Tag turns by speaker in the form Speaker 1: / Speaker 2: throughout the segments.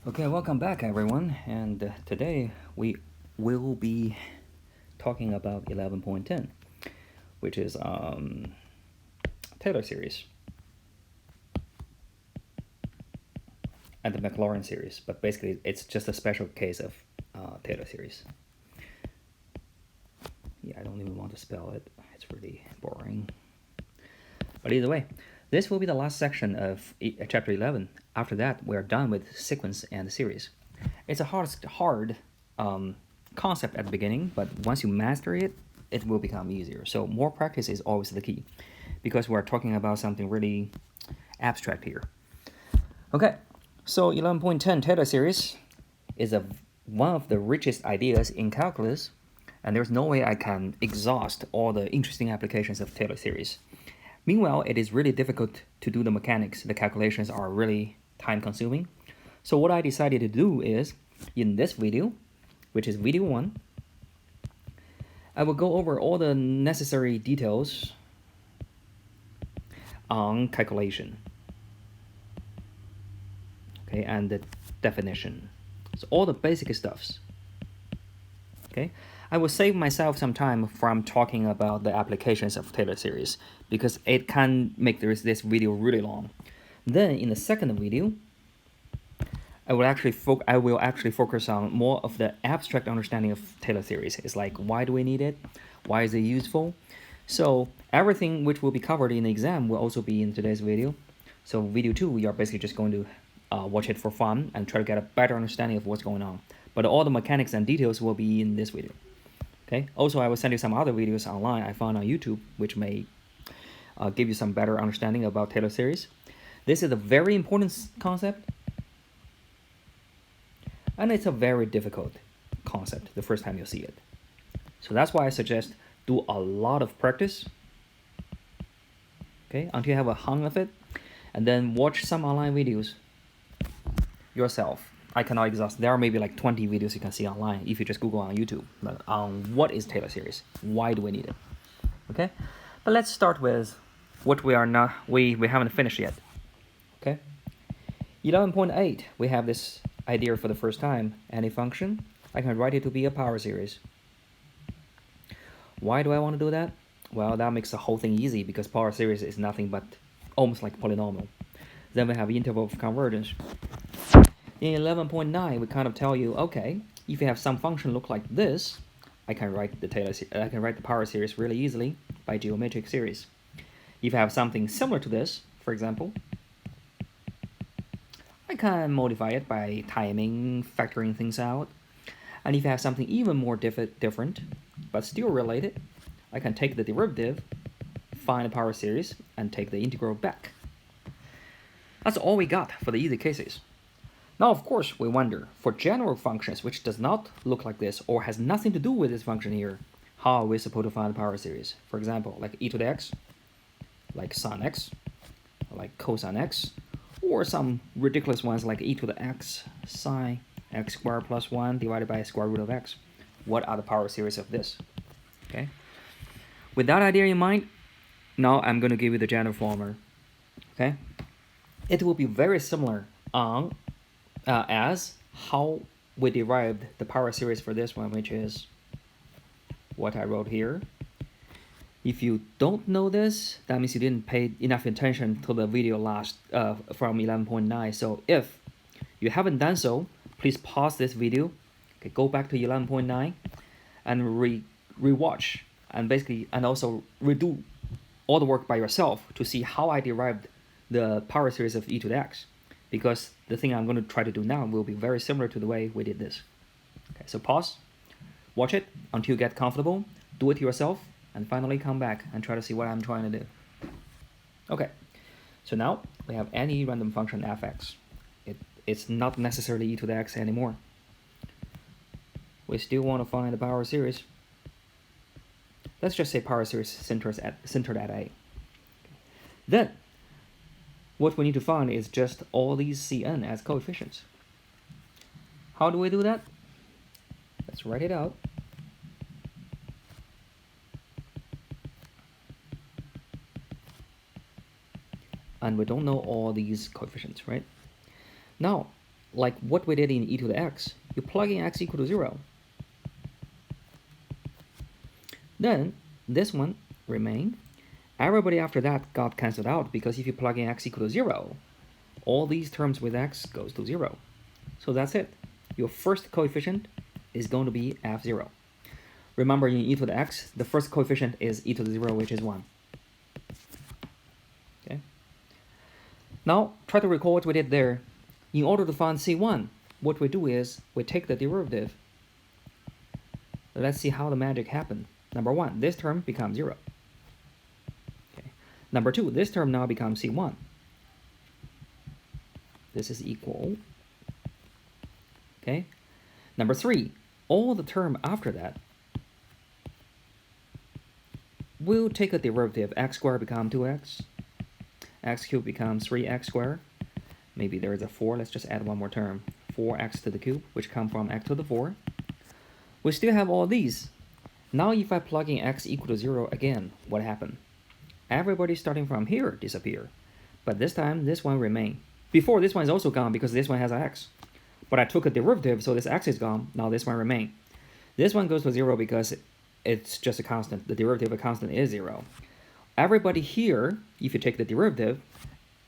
Speaker 1: Okay, welcome back everyone, and today we will be talking about 11.10, which is Taylor series and the Maclaurin series, but basically it's just a special case of Taylor series. Yeah, I don't even want to spell it, it's really boring. But either way, this will be the last section of chapter 11. After that, we're done with sequence and series. It's a hard concept at the beginning, but once you master it, it will become easier. So more practice is always the key, because we're talking about something really abstract here. Okay, so 11.10 Taylor series is one of the richest ideas in calculus, and there's no way I can exhaust all the interesting applications of Taylor series. Meanwhile, it is really difficult to do the mechanics. The calculations are really time-consuming. So what I decided to do is, in this video, which is video 1, I will go over all the necessary details on calculation. Okay, and the definition. So all the basic stuffs. Okay, I will save myself some time from talking about the applications of Taylor series because it can make this video really long. Then in the second video, I will actually focus on more of the abstract understanding of Taylor series. It's like, why do we need it? Why is it useful? So everything which will be covered in the exam will also be in today's video. So video 2, we are basically just going to watch it for fun and try to get a better understanding of what's going on. But all the mechanics and details will be in this video. Okay. Also, I will send you some other videos online I found on YouTube, which may give you some better understanding about Taylor series. This is a very important concept, and it's a very difficult concept the first time you see it. So that's why I suggest do a lot of practice, okay, until you have a hang of it, and then watch some online videos yourself. I cannot exhaust. There are maybe like 20 videos you can see online if you just Google on YouTube on what is Taylor series, why do we need it, okay? But let's start with what we haven't finished yet, okay? 11.8, we have this idea for the first time. Any function, I can write it to be a power series. Why do I want to do that? Well, that makes the whole thing easy because power series is nothing but almost like polynomial. Then we have interval of convergence. In 11.9, we kind of tell you, okay, if you have some function look like this, I can write the power series really easily by geometric series. If you have something similar to this, for example, I can modify it by timing, factoring things out. And if you have something even more different, but still related, I can take the derivative, find the power series, and take the integral back. That's all we got for the easy cases. Now, of course, we wonder, for general functions which does not look like this or has nothing to do with this function here, how are we supposed to find the power series? For example, like e to the x, like sine x, like cosine x, or some ridiculous ones like e to the x sine x squared plus 1 divided by square root of x. What are the power series of this? Okay. With that idea in mind, now I'm going to give you the general formula. Okay. It will be very similar as how we derived the power series for this one, which is what I wrote here. If you don't know this, that means you didn't pay enough attention to the video from 11.9. So if you haven't done so, please pause this video, okay, go back to 11.9 and rewatch and also redo all the work by yourself to see how I derived the power series of e to the x, because the thing I'm going to try to do now will be very similar to the way we did this. Okay, so pause, watch it until you get comfortable, do it yourself, and finally come back and try to see what I'm trying to do. Okay, so now we have any random function fx. It's not necessarily e to the x anymore. We still want to find the power series. Let's just say power series centered at A. Then, what we need to find is just all these Cn as coefficients. How do we do that? Let's write it out. And we don't know all these coefficients, right? Now, like what we did in e to the x, you plug in x equal to 0. Then this one remained. Everybody after that got cancelled out because if you plug in x equal to 0, all these terms with x goes to 0. So that's it. Your first coefficient is going to be f0. Remember, in e to the x, the first coefficient is e to the 0, which is 1. Okay. Now, try to recall what we did there. In order to find C1, what we do is we take the derivative. Let's see how the magic happened. Number 1, this term becomes 0. Okay. Number 2, this term now becomes C1. This is equal. Okay. Number 3, all the term after that will take a derivative. X squared becomes 2x. X cubed becomes 3x squared. Maybe there is a 4. Let's just add one more term. 4x to the cube, which comes from x to the 4. We still have all these. Now if I plug in x equal to 0 again, what happened? Everybody starting from here disappear. But this time, this one remain. Before, this one is also gone because this one has an x. But I took a derivative, so this x is gone. Now this one remain. This one goes to 0 because it's just a constant. The derivative of a constant is 0. Everybody here, if you take the derivative,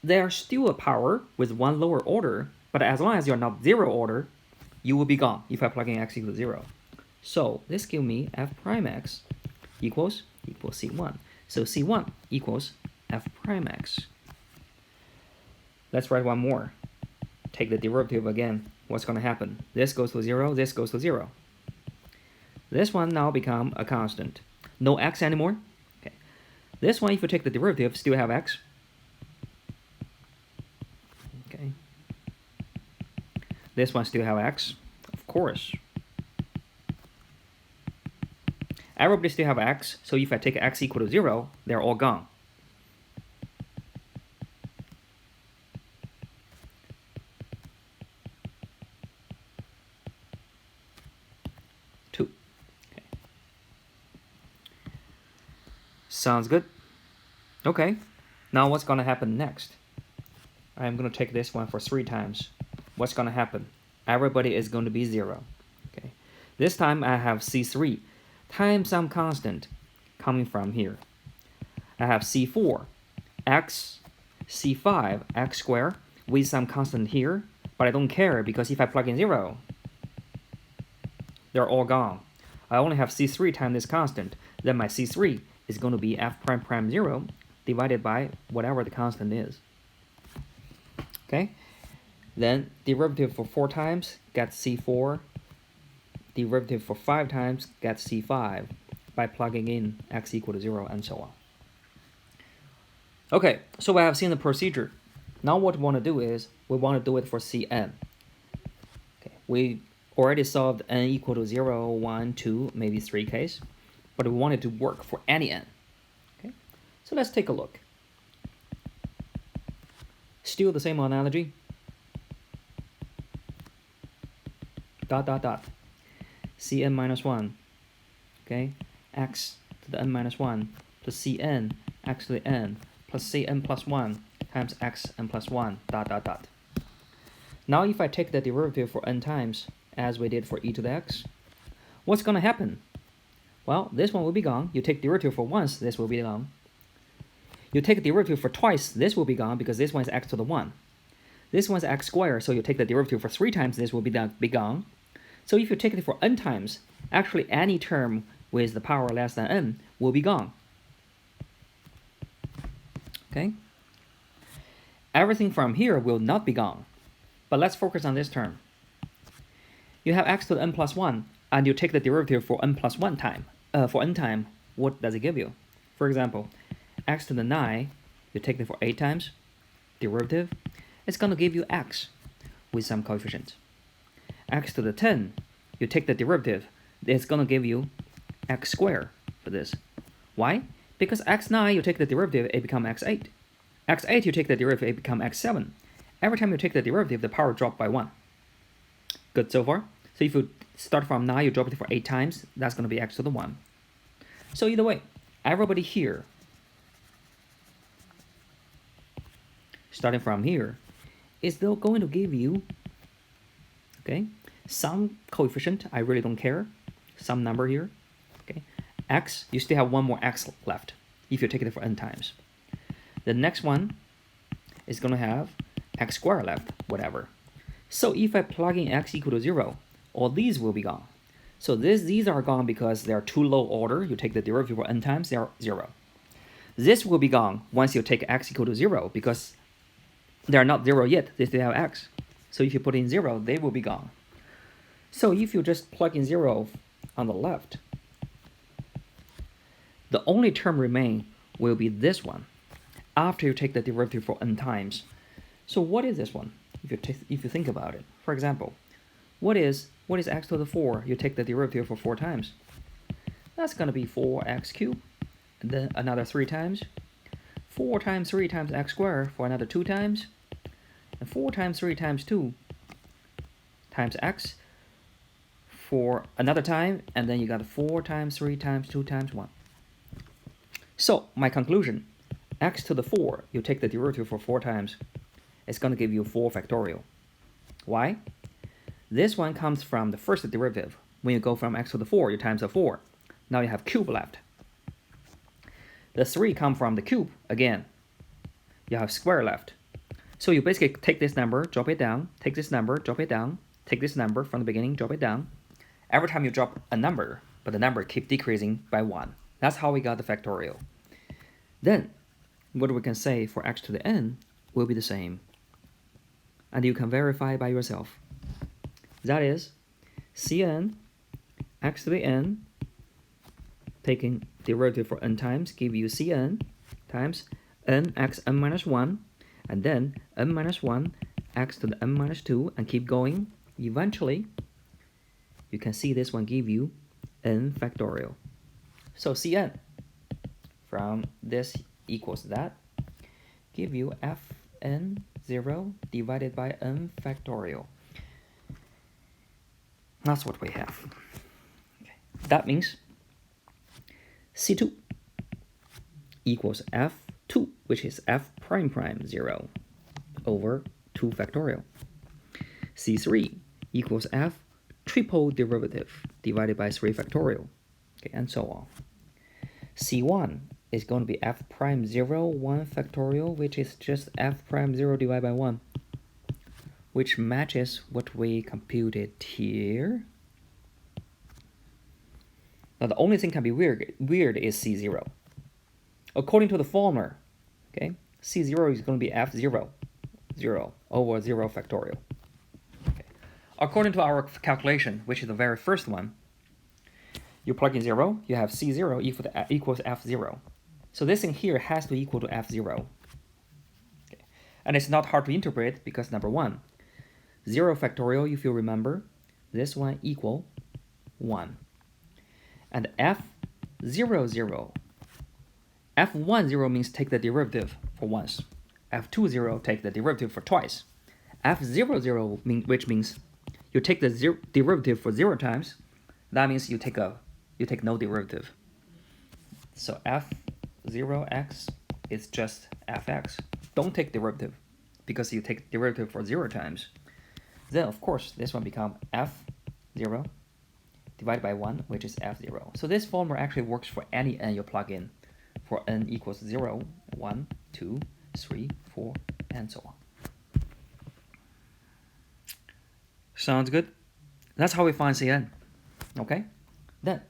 Speaker 1: they are still a power with one lower order, but as long as you're not 0 order, you will be gone if I plug in x equals 0. So this gives me f prime x equals C1. So C1 equals f prime x. Let's write one more. Take the derivative again. What's going to happen? This goes to 0, this goes to 0. This one now become a constant. No x anymore. Okay. This one, if you take the derivative, still have x. Okay. This one still have x, of course. Everybody still have x, so if I take x equal to 0, they're all gone. Sounds good. Okay, now what's going to happen next? I'm going to take this one for 3 times. What's going to happen? Everybody is going to be 0. Okay. This time I have C3 times some constant coming from here. I have C4, x, C5, x squared with some constant here, but I don't care because if I plug in 0, they're all gone. I only have C3 times this constant, then my C3 is going to be f prime prime 0 divided by whatever the constant is. Okay, then derivative for 4 times gets C4, derivative for 5 times gets C5 by plugging in x equal to 0 and so on. Okay, so I have seen the procedure. Now what we want to do is we want to do it for Cn. Okay, we already solved n equal to 0, 1, 2, maybe 3 case, but we want it to work for any n. Okay, so let's take a look. Still the same analogy. Dot dot dot. Cn minus 1. Okay, x to the n minus 1 plus Cn x to the n plus Cn plus 1 times x n plus 1 dot dot dot. Now if I take the derivative for n times, as we did for e to the x, what's going to happen? Well, this one will be gone. You take derivative for once, this will be gone. You take derivative for twice, this will be gone because this one is x to the 1. This one's x squared, so you take the derivative for 3 times, this will be gone. So if you take it for n times, actually any term with the power less than n will be gone. Okay? Everything from here will not be gone. But let's focus on this term. You have x to the n plus 1, and you take the derivative for n plus 1 time. For n time, what does it give you? For example, x to the 9, you take it for 8 times, derivative, it's going to give you x with some coefficient. X to the 10, you take the derivative, it's going to give you x squared for this. Why? Because x9, you take the derivative, it becomes x8. x8, you take the derivative, it becomes x7. Every time you take the derivative, the power drops by 1. Good so far? So if you start from 9, you drop it for 8 times, that's going to be x to the 1. So either way, everybody here, starting from here, is still going to give you Okay, some coefficient, I really don't care, some number here. Okay, x, you still have one more x left if you take it for n times. The next one is going to have x squared left, whatever. So if I plug in x equal to 0, all these will be gone. So these are gone because they are too low order. You take the derivative for n times, they are 0. This will be gone once you take x equal to 0 because they are not 0 yet, they still have x. So if you put in 0, they will be gone. So if you just plug in 0 on the left, the only term remain will be this one after you take the derivative for n times. So what is this one? If you think about it, for example, what is x to the 4? You take the derivative for 4 times. That's going to be 4x cubed, and then another 3 times. 4 times 3 times x squared for another 2 times, and 4 times 3 times 2 times x for another time, and then you got 4 times 3 times 2 times 1. So my conclusion, x to the 4, you take the derivative for 4 times, it's going to give you 4 factorial. Why? This one comes from the first derivative. When you go from x to the 4, you times the 4. Now you have cube left. The 3 come from the cube again. You have square left. So you basically take this number, drop it down, take this number, drop it down, take this number from the beginning, drop it down. Every time you drop a number, but the number keeps decreasing by 1. That's how we got the factorial. Then, what we can say for x to the n will be the same. And you can verify by yourself. That is, Cn x to the n, taking derivative for n times, give you Cn times n x n minus 1, and then n minus 1 x to the n minus 2, and keep going. Eventually, you can see this one give you n factorial. So Cn from this equals that, give you fn0 divided by n factorial. That's what we have. Okay. That means C2 equals f2, which is f prime prime 0 over 2 factorial. C3 equals f triple derivative divided by 3 factorial, okay, and so on. C1 is going to be f prime 0, 1 factorial, which is just f prime 0 divided by 1, which matches what we computed here. Now the only thing can be weird is C0. According to the formula, okay, C0 is going to be f0, 0 over 0 factorial. Okay. According to our calculation, which is the very first one, you plug in 0, you have C0 equals f0. So this thing here has to equal to f0. Okay. And it's not hard to interpret because number 1, 0 factorial, if you remember, this one equal 1. And f00, f10 means take the derivative for once. f20 take the derivative for twice. f00 which means you take the derivative for 0 times. That means you take no derivative. So f0x is just fx. Don't take derivative because you take derivative for 0 times. Then of course this one becomes f0 divided by 1, which is f0. So this formula actually works for any n you plug in, for n equals 0, 1, 2, 3, 4, and so on. Sounds good? That's how we find Cn. Okay? Then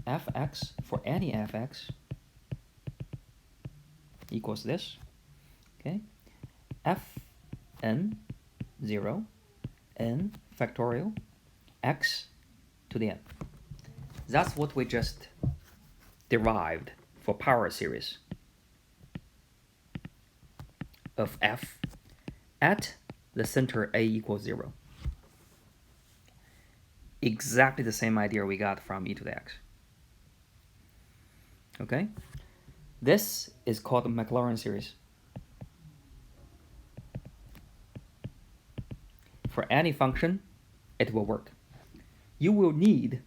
Speaker 1: fx for any fx equals this. Okay? fn 0 n factorial x to the n. That's what we just derived for power series of f at the center a equals 0. Exactly the same idea we got from e to the x. Okay? This is called the Maclaurin series. For any function, it will work. You will need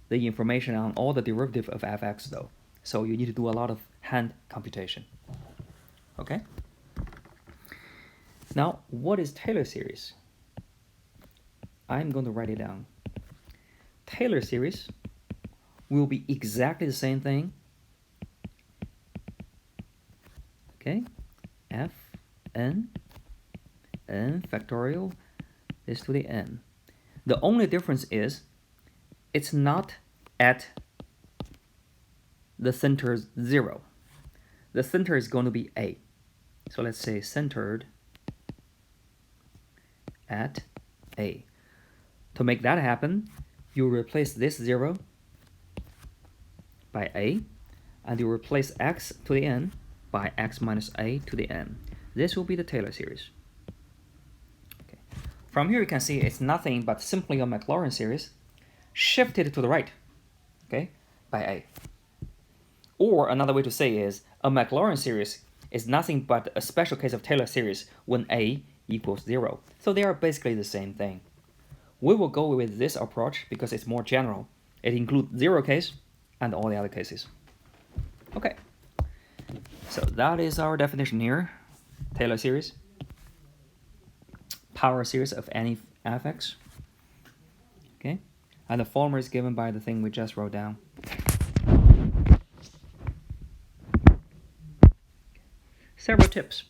Speaker 1: the information on all the derivative of fx though. So you need to do a lot of hand computation. Okay? Now, what is Taylor series? I'm going to write it down. Taylor series will be exactly the same thing. Okay, f n factorial is to the n. The only difference is it's not at the center 0. The center is going to be a. So let's say centered at a. To make that happen, you replace this 0 by a, and you replace x to the n by x minus a to the n. This will be the Taylor series. Okay. From here you can see it's nothing but simply a Maclaurin series shifted to the right, okay, by a. Or another way to say is a Maclaurin series is nothing but a special case of Taylor series when a equals 0. So they are basically the same thing. We will go with this approach because it's more general. It includes 0 case and all the other cases. Okay, so that is our definition here. Taylor series, power series of any fx. Okay, and the formula is given by the thing we just wrote down. Several tips.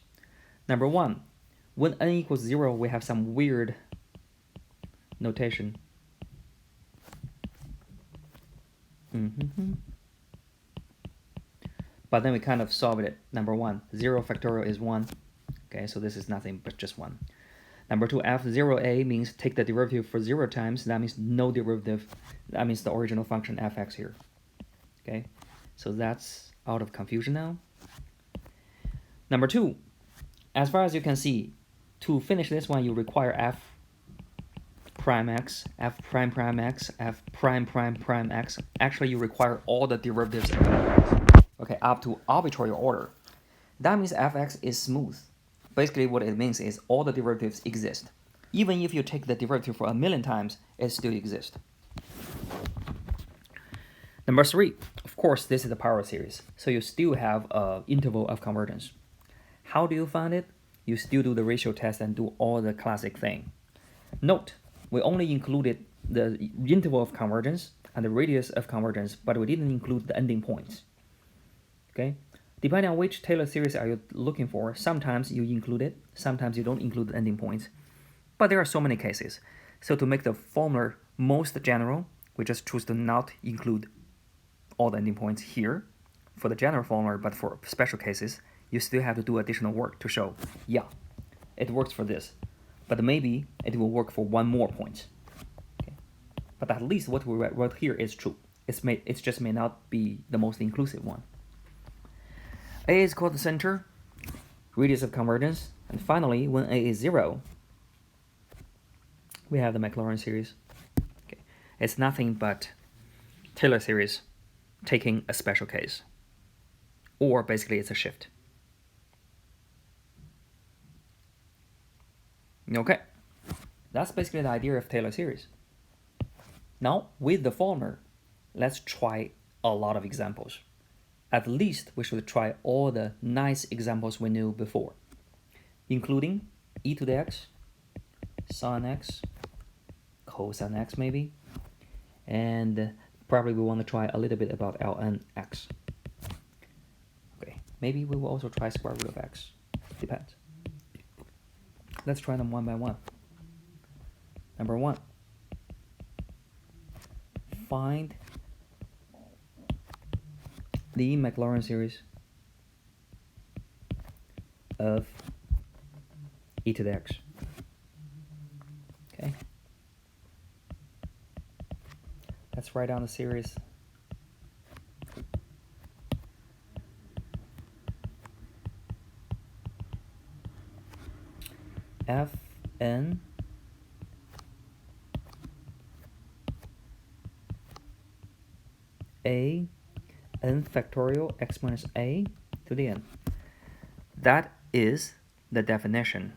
Speaker 1: Number 1, when n equals 0, we have some weird notation. But then we kind of solved it. Number 1, 0 factorial is 1. Okay, so this is nothing but just 1. Number 2, f0a means take the derivative for 0 times. That means no derivative. That means the original function fx here. Okay, so that's out of confusion now. Number 2, as far as you can see, to finish this one, you require f prime x, f prime prime x, f prime prime prime x. Actually, you require all the derivatives of fx. Okay, up to arbitrary order. That means fx is smooth. Basically, what it means is all the derivatives exist. Even if you take the derivative for 1,000,000 times, it still exists. Number 3, of course, this is the power series. So you still have an interval of convergence. How do you find it? You still do the ratio test and do all the classic thing. Note, we only included the interval of convergence and the radius of convergence, but we didn't include the ending points. Okay? Depending on which Taylor series are you looking for, sometimes you include it, sometimes you don't include the ending points. But there are so many cases. So to make the formula most general, we just choose to not include all the ending points here for the general formula, but for special cases, you still have to do additional work to show, yeah, it works for this, but maybe it will work for one more point. Okay? But at least what we wrote here is true. It just may not be the most inclusive one. A is called the center, radius of convergence, and finally, when A is 0, we have the Maclaurin series. Okay. It's nothing but Taylor series taking a special case, or basically it's a shift. Okay, that's basically the idea of Taylor series. Now, with the formula, let's try a lot of examples. At least we should try all the nice examples we knew before, including e to the x, sine x, cosine x maybe, and probably we want to try a little bit about ln x. Okay, maybe we will also try square root of x, depends. Let's try them one by one. Number 1, find the Maclaurin series of e to the x. Okay. Let's write down the series. Fn a n factorial x minus a to the n. That is the definition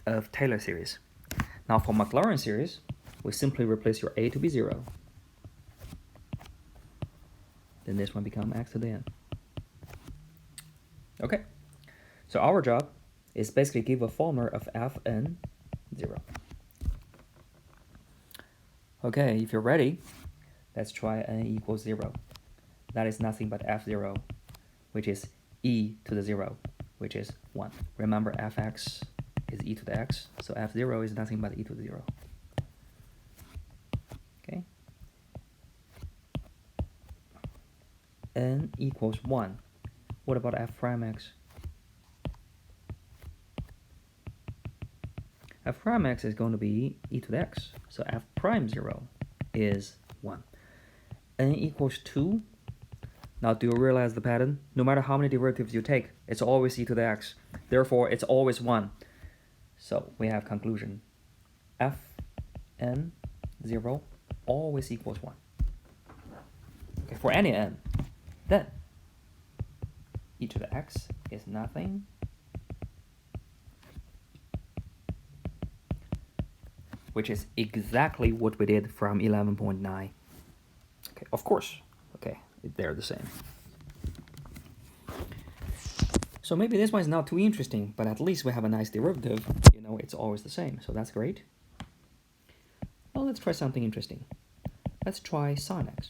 Speaker 1: of Taylor series. Now for Maclaurin series, we simply replace your a to be 0. Then this one becomes x to the n. Okay, so our job is basically give a formula of fn 0. Okay, if you're ready, let's try n equals 0. That is nothing but f0, which is e to the 0, which is 1. Remember, fx is e to the x, so f0 is nothing but e to the 0. Okay. N equals 1. What about f prime x? F prime x is going to be e to the x, so f prime 0 is 1. N equals 2. Now, do you realize the pattern? No matter how many derivatives you take, it's always e to the x. Therefore, it's always 1. So we have conclusion. F n 0 always equals 1. Okay, for any n, then e to the x is nothing which is exactly what we did from 11.9. Okay, of course. Okay, they're the same. So maybe this one is not too interesting, but at least we have a nice derivative. You know, it's always the same, so that's great. Well, let's try something interesting. Let's try Sine X.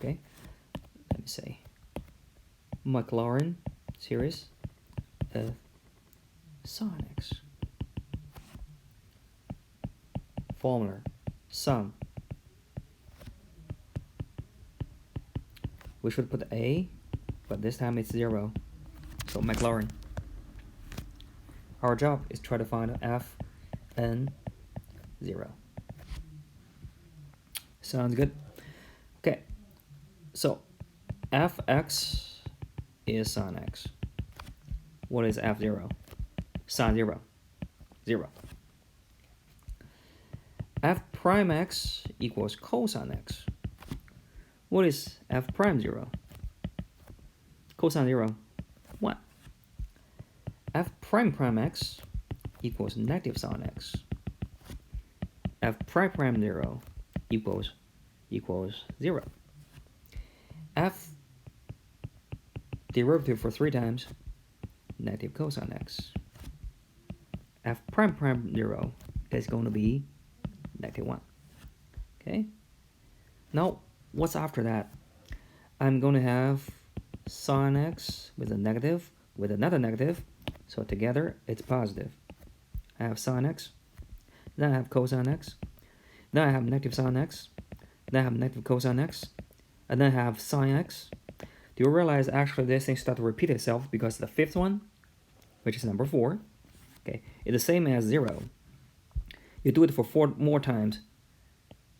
Speaker 1: Okay, let me say Maclaurin series of Sine X. Formula, sum. We should put a, but this time it's 0. So Maclaurin. Our job is try to find f n 0. Sounds good. Okay, so fx is sine x. What is f0? Sine 0. 0. F prime x equals cosine x. What is f prime 0? Cosine 0, 1. F prime prime x equals negative sine x. F prime prime 0 equals 0. F derivative for 3 times, negative cosine x. F prime prime 0 is going to be negative 1. Okay? Now, what's after that? I'm going to have sine x with a negative with another negative. So together, it's positive. I have sine x. Then I have cosine x. Then I have negative sine x. Then I have negative cosine x. And then I have sine x. Do you realize actually this thing starts to repeat itself because the fifth one, which is number 4, okay, is the same as 0. You do it for 4 more times.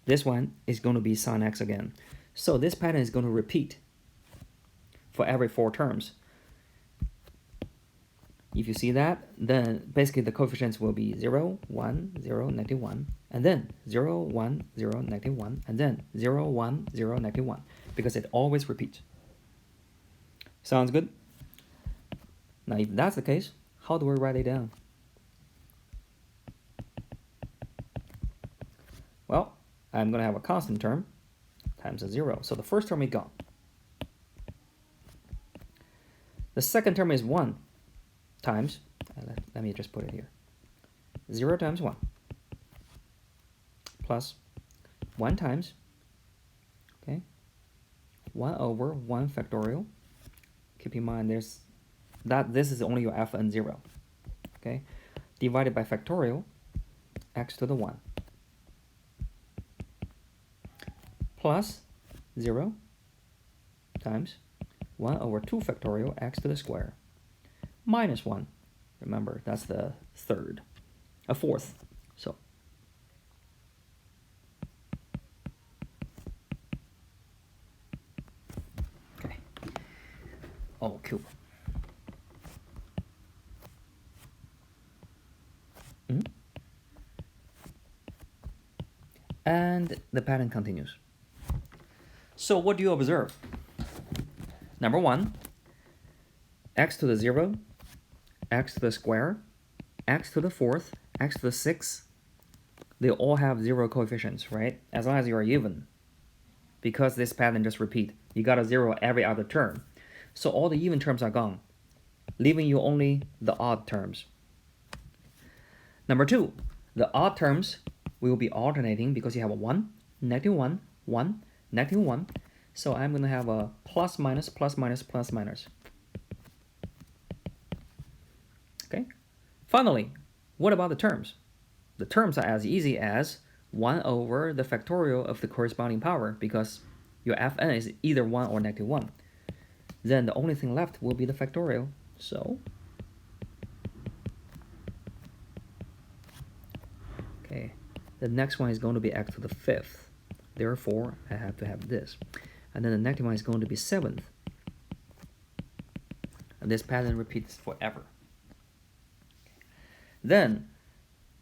Speaker 1: This one is going to be sine x again. So this pattern is going to repeat for every 4 terms. If you see that, then basically the coefficients will be 0, 1, 0, negative 1, and then 0, 1, 0, negative 1, and then 0, 1, 0, negative 1, because it always repeats. Sounds good? Now, if that's the case, how do we write it down? Well, I'm going to have a constant term times a 0. So the first term is gone. The second term is 1 times, let me just put it here, 0 times 1 plus 1 times, okay, 1 over 1 factorial. Keep in mind this is only your fn 0, okay, divided by factorial x to the 1 plus 0 times 1 over 2 factorial x to the square minus 1. Remember, that's the fourth. So okay, all cube. And the pattern continues. So what do you observe? Number 1, x to the 0, x to the square, x to the 4th, x to the 6th, they all have 0 coefficients, right? As long as you are even. Because this pattern just repeat, you got a 0 every other term. So all the even terms are gone, leaving you only the odd terms. Number 2, the odd terms we will be alternating because you have a 1, negative 1, 1, negative 1. So I'm going to have a plus minus, plus minus, plus minus. Okay. Finally, what about the terms? The terms are as easy as 1 over the factorial of the corresponding power because your Fn is either 1 or negative 1. Then the only thing left will be the factorial. So, okay, the next one is going to be x to the 5th. Therefore, I have to have this. And then the next one is going to be 7th. And this pattern repeats forever. Then,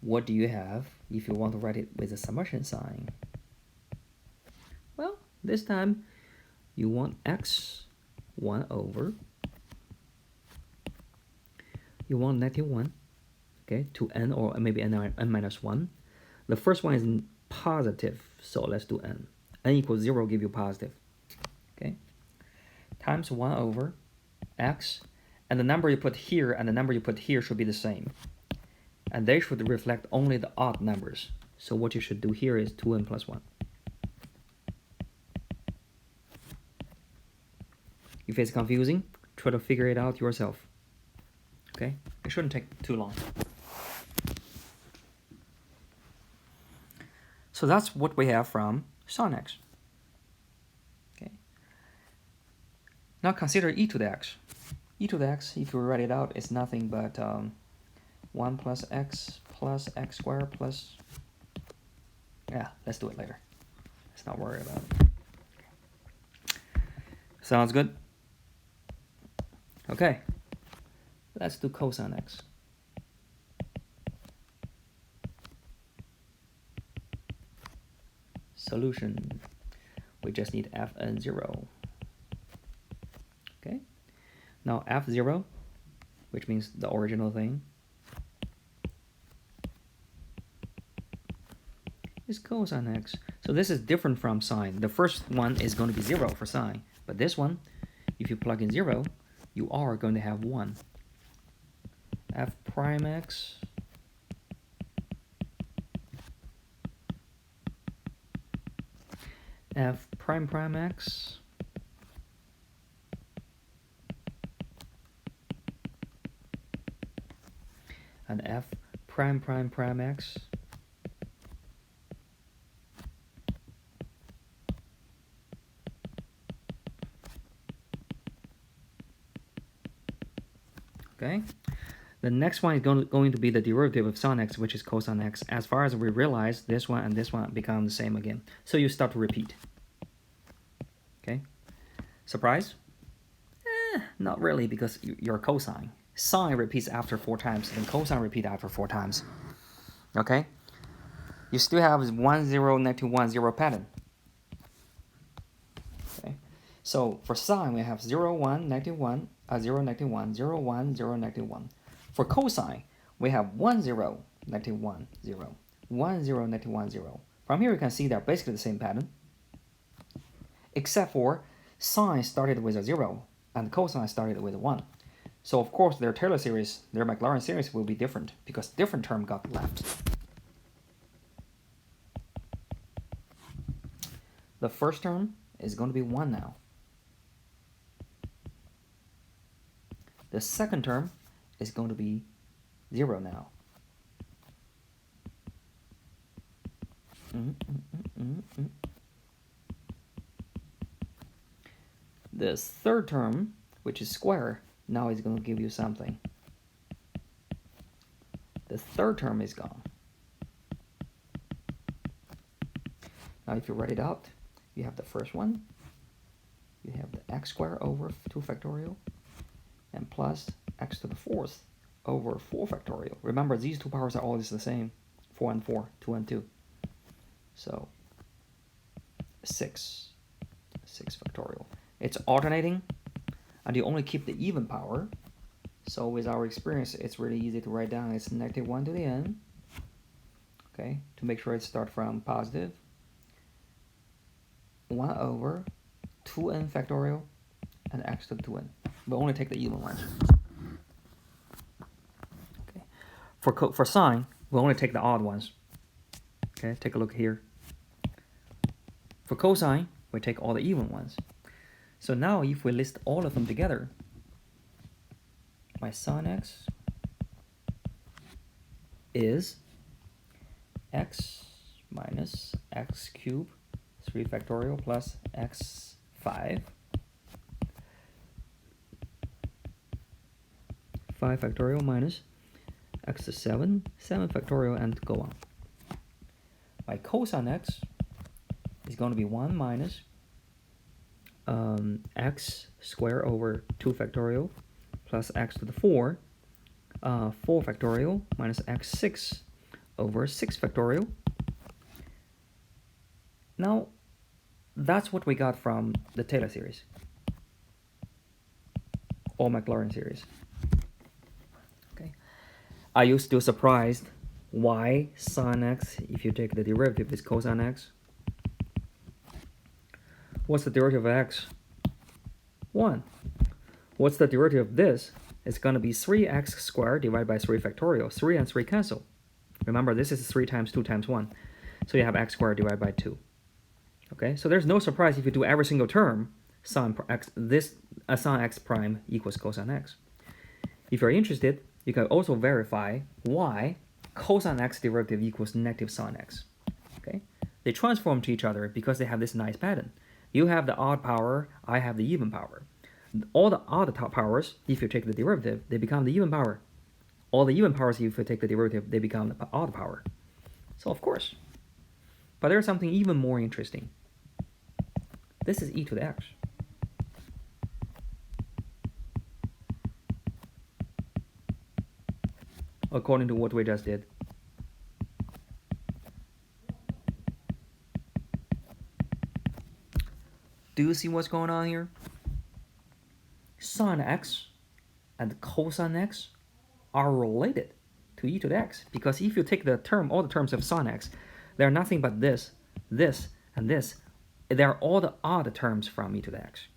Speaker 1: what do you have if you want to write it with a summation sign? Well, this time you want x 1 over. You want negative 1, okay, to n or maybe n minus 1. The first one is positive, so let's do n. N equals 0 give you positive, okay, times 1 over x, and the number you put here and the number you put here should be the same. And they should reflect only the odd numbers. So what you should do here is 2n plus 1. If it's confusing, try to figure it out yourself. Okay? It shouldn't take too long. So that's what we have from Sine X. Okay. Now consider e to the x. E to the x, if you write it out, is nothing but 1 plus x squared plus... Yeah, let's do it later. Let's not worry about it. Sounds good? Okay. Let's do cosine x. Solution. We just need Fn 0. Okay. Now F0, which means the original thing, is cosine x. So this is different from sine. The first one is going to be 0 for sine, but this one, if you plug in 0, you are going to have 1. F prime x F prime prime x and F prime prime prime x okay. The next one is going to be the derivative of sine x, which is cosine x. As far as we realize, this one and this one become the same again. So you start to repeat. Okay? Surprise? Not really, because you're cosine. Sine repeats after 4 times, and cosine repeats after 4 times. Okay? You still have 1, 0, negative 1, 0 pattern. Okay? So for sine, we have 0, 1, negative 1, 0, negative 1, 0, 1, 0, negative 1. For cosine, we have 1, 0, negative 1, 0, 1, 0, negative 1, 0. From here, you can see they're basically the same pattern, except for sine started with a 0 and cosine started with a 1. So of course, their Taylor series, their Maclaurin series will be different because different term got left. The first term is going to be 1 now. The second term is going to be 0 now. This third term, which is square, now is going to give you something. The third term is gone. Now if you write it out, you have the first one, you have the x squared over 2 factorial, and plus x to the 4th over 4 factorial. Remember, these two powers are always the same. 4 and 4, 2 and 2. So 6 factorial. It's alternating, and you only keep the even power. So with our experience, it's really easy to write down. It's negative 1 to the n. Okay, to make sure it starts from positive. 1 over 2n factorial and x to the 2n. We only take the even ones. Okay. For sine, we only take the odd ones. Okay, take a look here. For cosine, we take all the even ones. So now if we list all of them together, my sine x is x minus x cubed 3 factorial plus x 5 factorial minus x to 7 factorial, and go on. My cosine x is going to be 1 minus x squared over 2 factorial plus x to the 4 factorial minus x6 over 6 factorial. Now, that's what we got from the Taylor series or Maclaurin series. Okay. Are you still surprised why sine x, if you take the derivative, is cosine x? What's the derivative of x? 1. What's the derivative of this? It's going to be 3x squared divided by 3 factorial. 3 and 3 cancel. Remember, this is 3 times 2 times 1. So you have x squared divided by 2. Okay, so there's no surprise if you do every single term, sine x prime equals cosine x. If you're interested, you can also verify why cosine x derivative equals negative sine x. Okay, they transform to each other because they have this nice pattern. You have the odd power, I have the even power. All the odd powers, if you take the derivative, they become the even power. All the even powers, if you take the derivative, they become the odd power. So of course. But there's something even more interesting. This is e to the x. According to what we just did. Do you see what's going on here? Sine x and cosine x are related to e to the x, because if you take all the terms of sine x, they're nothing but this, and this. They're all the odd terms from e to the x.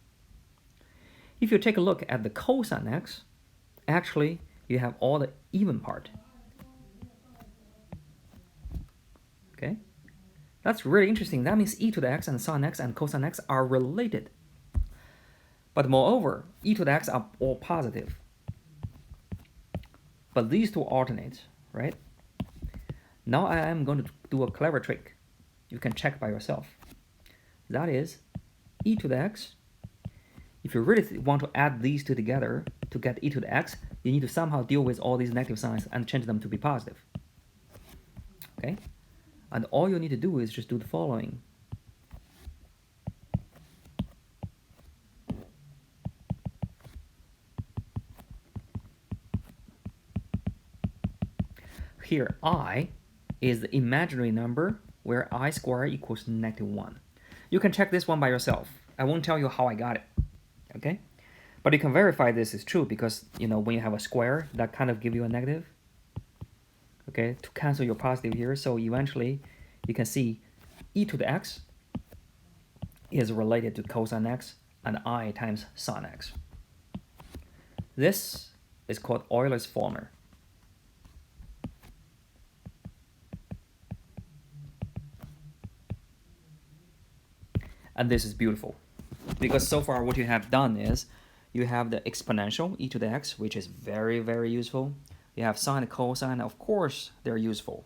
Speaker 1: If you take a look at the cosine x, actually you have all the even part. Okay? That's really interesting. That means e to the x and sine x and cosine x are related. But moreover, e to the x are all positive. But these two alternate, right? Now I am going to do a clever trick. You can check by yourself. That is, e to the x. If you really want to add these two together to get e to the x, you need to somehow deal with all these negative signs and change them to be positive. Okay? And all you need to do is just do the following. Here, I is the imaginary number where I squared equals negative 1. You can check this one by yourself. I won't tell you how I got it. Okay? But you can verify this is true because, when you have a square, that kind of gives you a negative. Okay? To cancel your positive here. So eventually, you can see e to the x is related to cosine x and I times sine x. This is called Euler's formula. And this is beautiful, because so far what you have done is you have the exponential e to the x, which is very, very useful. You have sine and cosine, of course they're useful.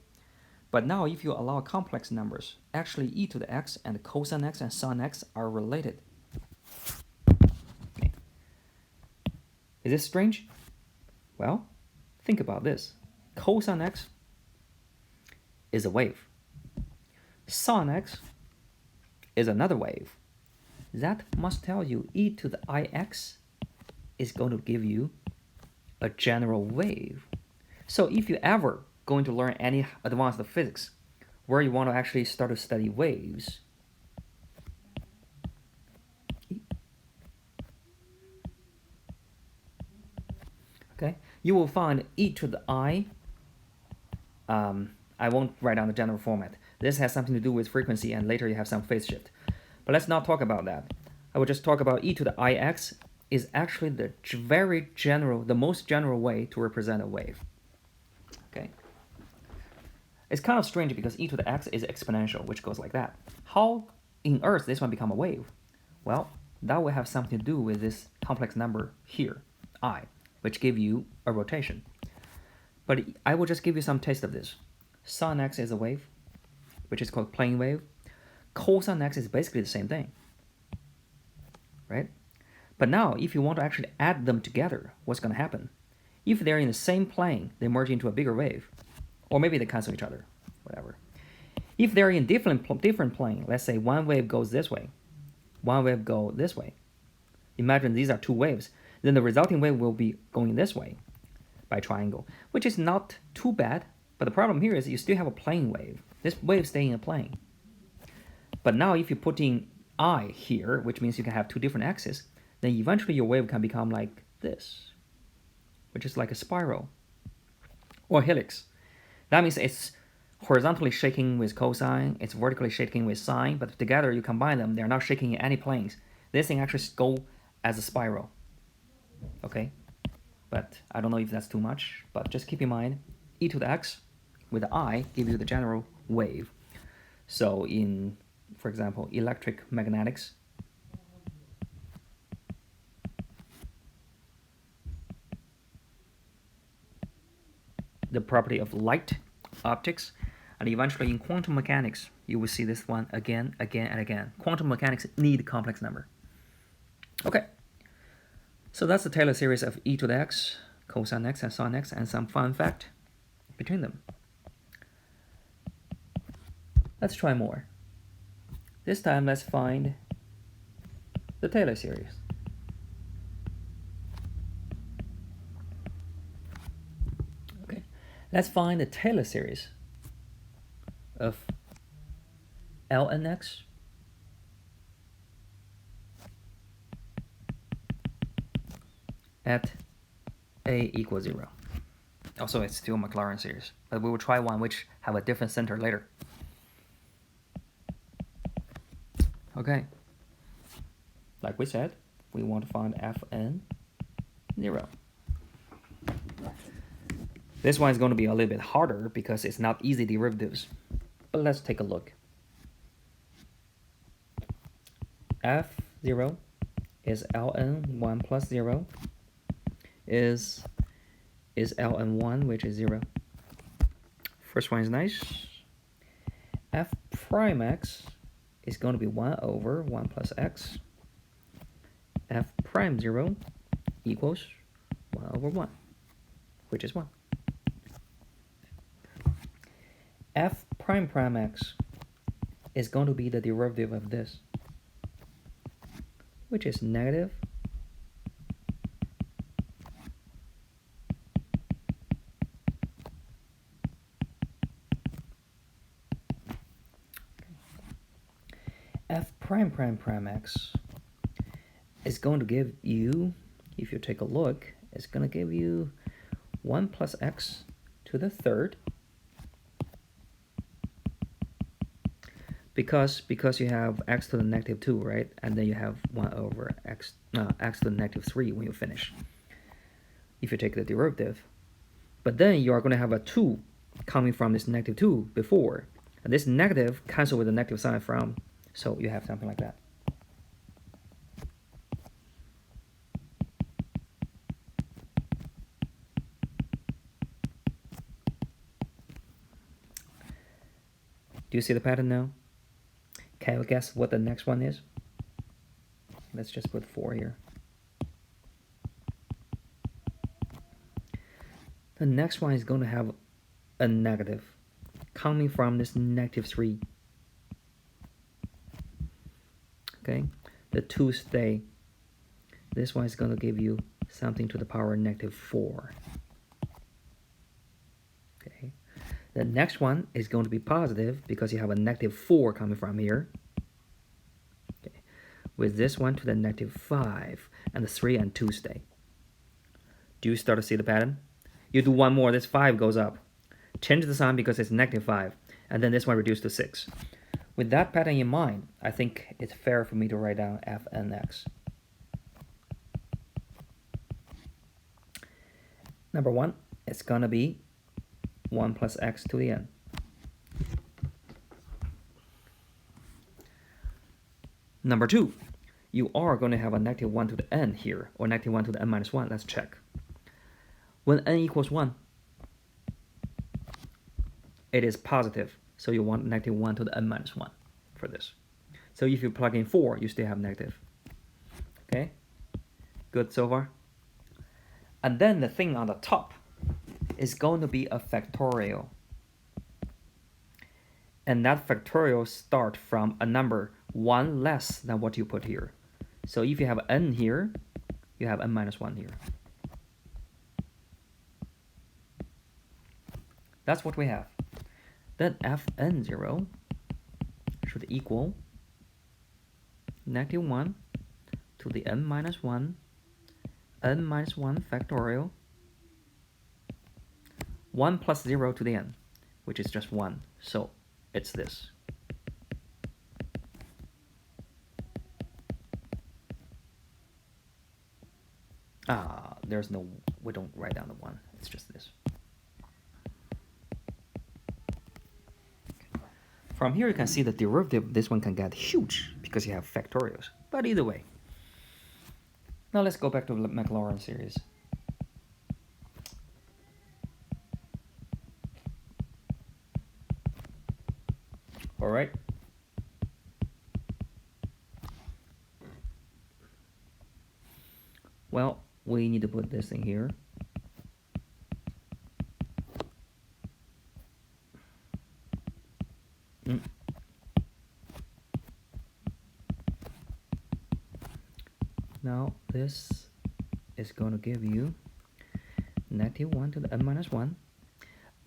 Speaker 1: But now if you allow complex numbers, actually e to the x and cosine x and sine x are related. Okay. Is this strange? Well, think about this. Cosine x is a wave. Sine x is another wave. That must tell you e to the ix is going to give you a general wave. So if you ever going to learn any advanced physics where you want to actually start to study waves, okay, you will find e to the I won't write down the general format. This has something to do with frequency, and later you have some phase shift. But let's not talk about that. I will just talk about e to the ix is actually the most general way to represent a wave. Okay. It's kind of strange because e to the x is exponential, which goes like that. How in Earth this one become a wave? Well, that will have something to do with this complex number here, I, which give you a rotation. But I will just give you some taste of this. Sine x is a wave, which is called plane wave. Cosine x is basically the same thing, right? But now, if you want to actually add them together, what's going to happen? If they're in the same plane, they merge into a bigger wave. Or maybe they cancel each other, whatever. If they're in different plane, let's say one wave goes this way, one wave goes this way. Imagine these are two waves. Then the resulting wave will be going this way by triangle, which is not too bad. But the problem here is you still have a plane wave. This wave staying in a plane. But now if you put in I here, which means you can have two different axes, then eventually your wave can become like this, which is like a spiral or helix. That means it's horizontally shaking with cosine, it's vertically shaking with sine, but together you combine them, they're not shaking in any planes. This thing actually goes as a spiral. Okay? But I don't know if that's too much, but just keep in mind, e to the x with the I give you the general wave. So in, for example, electric magnetics, the property of light, optics, and eventually in quantum mechanics, you will see this one again, and again. Quantum mechanics need complex number. Okay, so that's the Taylor series of e to the x, cosine x, and sine x, and some fun fact between them. Let's try more. This time, let's find the Taylor series. Okay, let's find the Taylor series of ln x at a equals 0. Also, it's still Maclaurin series, but we will try one which have a different center later. Okay, like we said, we want to find fn 0. This one is going to be a little bit harder because it's not easy derivatives, but let's take a look. f0 is ln 1 plus 0 is ln1, which is 0. First one is nice. F prime x is going to be 1 over 1 plus x. F prime 0 equals 1 over 1, which is 1. F prime prime x is going to be the derivative of this, which is negative f prime prime prime x is going to give you, if you take a look, it's going to give you 1 plus x to the third, because you have x to the negative 2, right? And then you have 1 over x to the negative 3 when you finish, if you take the derivative. But then you are going to have a 2 coming from this negative 2 before, and this negative cancel with the negative sign from, so you have something like that. Do you see the pattern now? Can you guess what the next one is? Let's just put 4 here. The next one is going to have a negative coming from this negative 3. Okay, the 2 stay. This one is going to give you something to the power negative 4. Okay, the next one is going to be positive because you have a negative 4 coming from here. Okay, with this one to the negative 5, and the 3 and 2 stay. Do you start to see the pattern? You do one more, this 5 goes up. Change the sign because it's negative 5, and then this one reduced to 6. With that pattern in mind, I think it's fair for me to write down fnx. Number 1, it's going to be 1 plus x to the n. Number 2, you are going to have a negative 1 to the n here, or negative 1 to the n minus 1. Let's check. When n equals 1, it is positive, so you want negative 1 to the n minus 1 for this. So if you plug in 4, you still have negative. Okay, good so far? And then the thing on the top is going to be a factorial. And that factorial starts from a number 1 less than what you put here. So if you have n here, you have n minus 1 here. That's what we have. Then fn0 should equal negative 1 to the n minus 1 factorial 1 plus 0 to the n, which is just 1. So it's this. There's no, we don't write down the 1. It's just this. From here, you can see the derivative, this one can get huge because you have factorials. But either way. Now let's go back to the Maclaurin series. All right. Well, we need to put this in here. Now this is going to give you negative 1 to the n minus 1.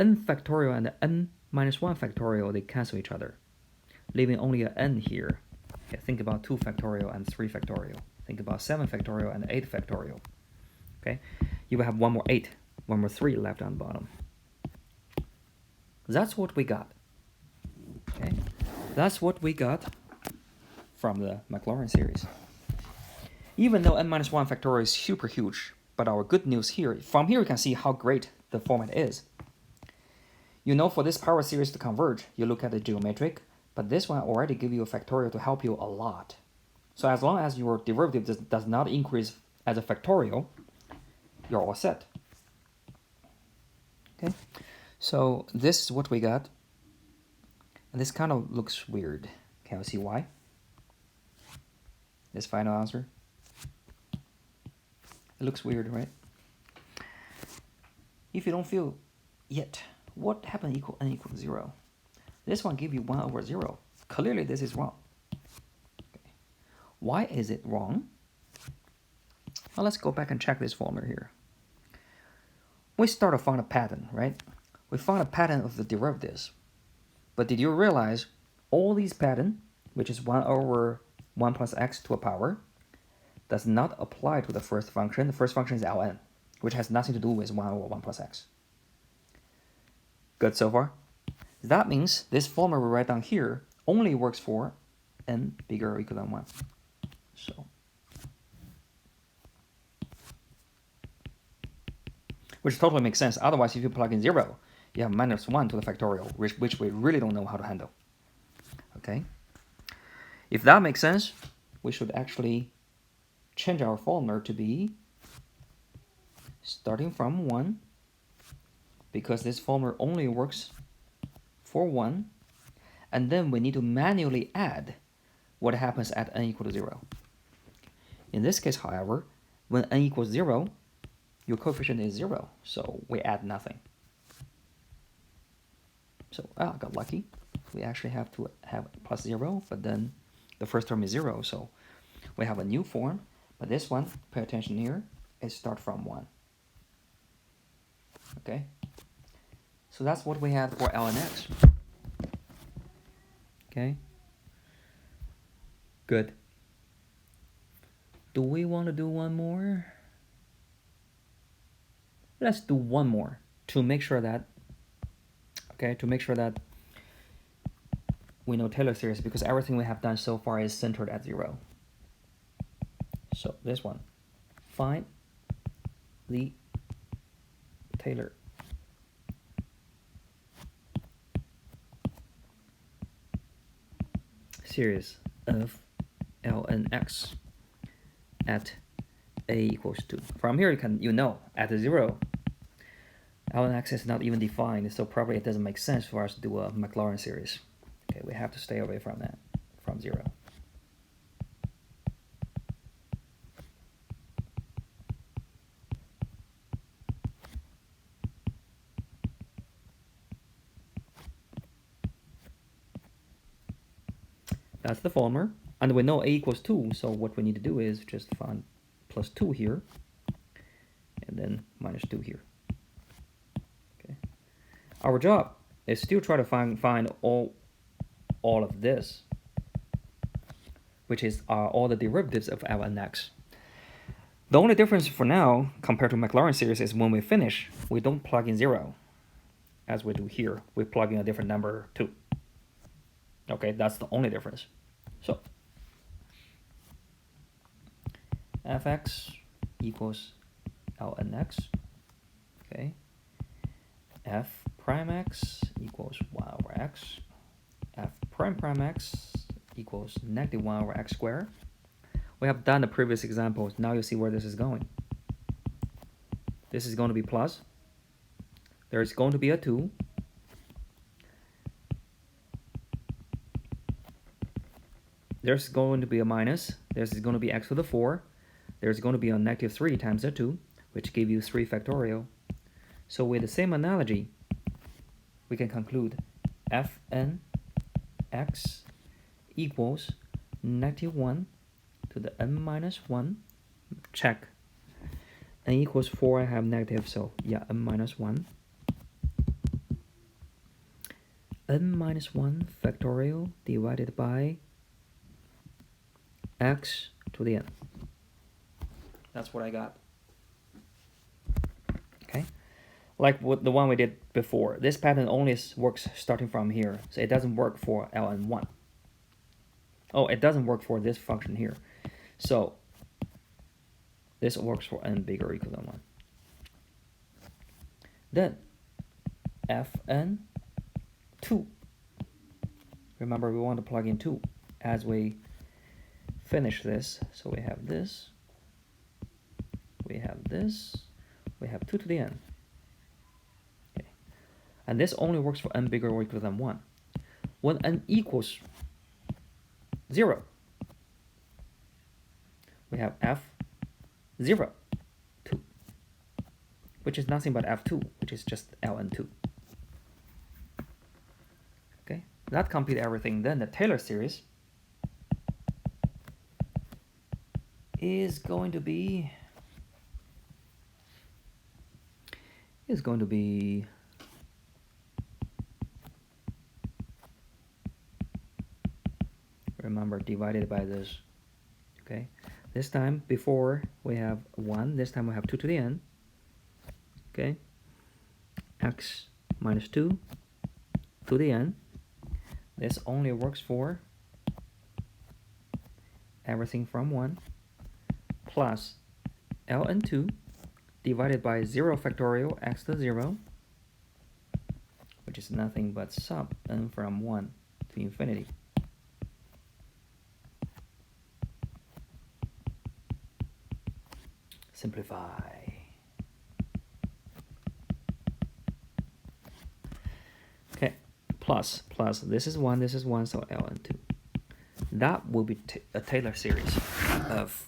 Speaker 1: N factorial and the n minus 1 factorial, they cancel each other, leaving only an n here. Okay, think about 2 factorial and 3 factorial. Think about 7 factorial and 8 factorial. Okay, you will have one more 8, one more 3 left on the bottom. That's what we got. Okay, that's what we got from the Maclaurin series. Even though n minus 1 factorial is super huge, but our good news here, from here you can see how great the format is. You know, for this power series to converge, you look at the geometric, but this one already gives you a factorial to help you a lot. So as long as your derivative does not increase as a factorial, you're all set. Okay, so this is what we got. And this kind of looks weird. Can you see why? This final answer. It looks weird, right? If you don't feel yet, what happened equal n equals 0? This one gives you 1 over 0. Clearly this is wrong. Okay. Why is it wrong? Well, let's go back and check this formula here. We start to find a pattern, right? We found a pattern of the derivatives. But did you realize all these patterns, which is 1 over 1 plus x to a power, does not apply to the first function. The first function is ln, which has nothing to do with 1 over 1 plus x. Good so far? That means this formula we write down here only works for n bigger or equal than 1. So, which totally makes sense. Otherwise, if you plug in 0, you have minus 1 to the factorial, which we really don't know how to handle. Okay? If that makes sense, we should actually change our formula to be starting from 1, because this formula only works for 1, and then we need to manually add what happens at n equal to 0. In this case, however, when n equals 0, your coefficient is 0, so we add nothing. So I got lucky. We actually have to have plus 0, but then the first term is 0, so we have a new form. But this one, pay attention here, it starts from 1. Okay? So that's what we have for ln x. Okay? Good. Do we want to do one more? Let's do one more to make sure that, okay, to make sure that we know Taylor series, because everything we have done so far is centered at 0. So this one, find the Taylor series of ln x at a equals 2. From here, you know at 0, ln x is not even defined, so probably it doesn't make sense for us to do a Maclaurin series. Okay, we have to stay away from that, from 0. That's the formula, and we know a equals 2, so what we need to do is just find plus 2 here, and then minus 2 here. Okay. Our job is still try to find all of this, which is all the derivatives of ln x. The only difference for now compared to Maclaurin series is when we finish, we don't plug in 0, as we do here. We plug in a different number 2. Okay, that's the only difference. So fx equals ln x. Okay. F prime x equals 1 over x. F prime prime x equals negative 1 over x squared. We have done the previous examples. Now you see where this is going. This is going to be plus. There's going to be a 2. There's going to be a minus. There's going to be x to the 4. There's going to be a negative 3 times the 2, which give you 3 factorial. So with the same analogy, we can conclude fn x equals negative 1 to the n minus 1. Check. N equals 4, I have negative, so yeah, n minus 1. N minus 1 factorial divided by x to the n. That's what I got. Okay, like what the one we did before. This pattern only works starting from here, so it doesn't work for ln1. Oh, it doesn't work for this function here. So this works for n bigger or equal than 1. Then fn 2. Remember, we want to plug in 2 as we finish this. So we have this, we have this, we have 2 to the n. Okay. And this only works for n bigger or equal than 1. When n equals 0, we have f0, 2, which is nothing but f2, which is just ln2. Okay, that completes everything. Then the Taylor series is going to be remember, divided by this. Okay, this time before we have 1, this time we have 2 to the n. Okay, x minus 2 to the n. This only works for everything from 1 plus ln2 divided by 0 factorial x to 0, which is nothing but sub n from 1 to infinity. Simplify. Okay, plus, this is 1, so ln2. That will be a Taylor series of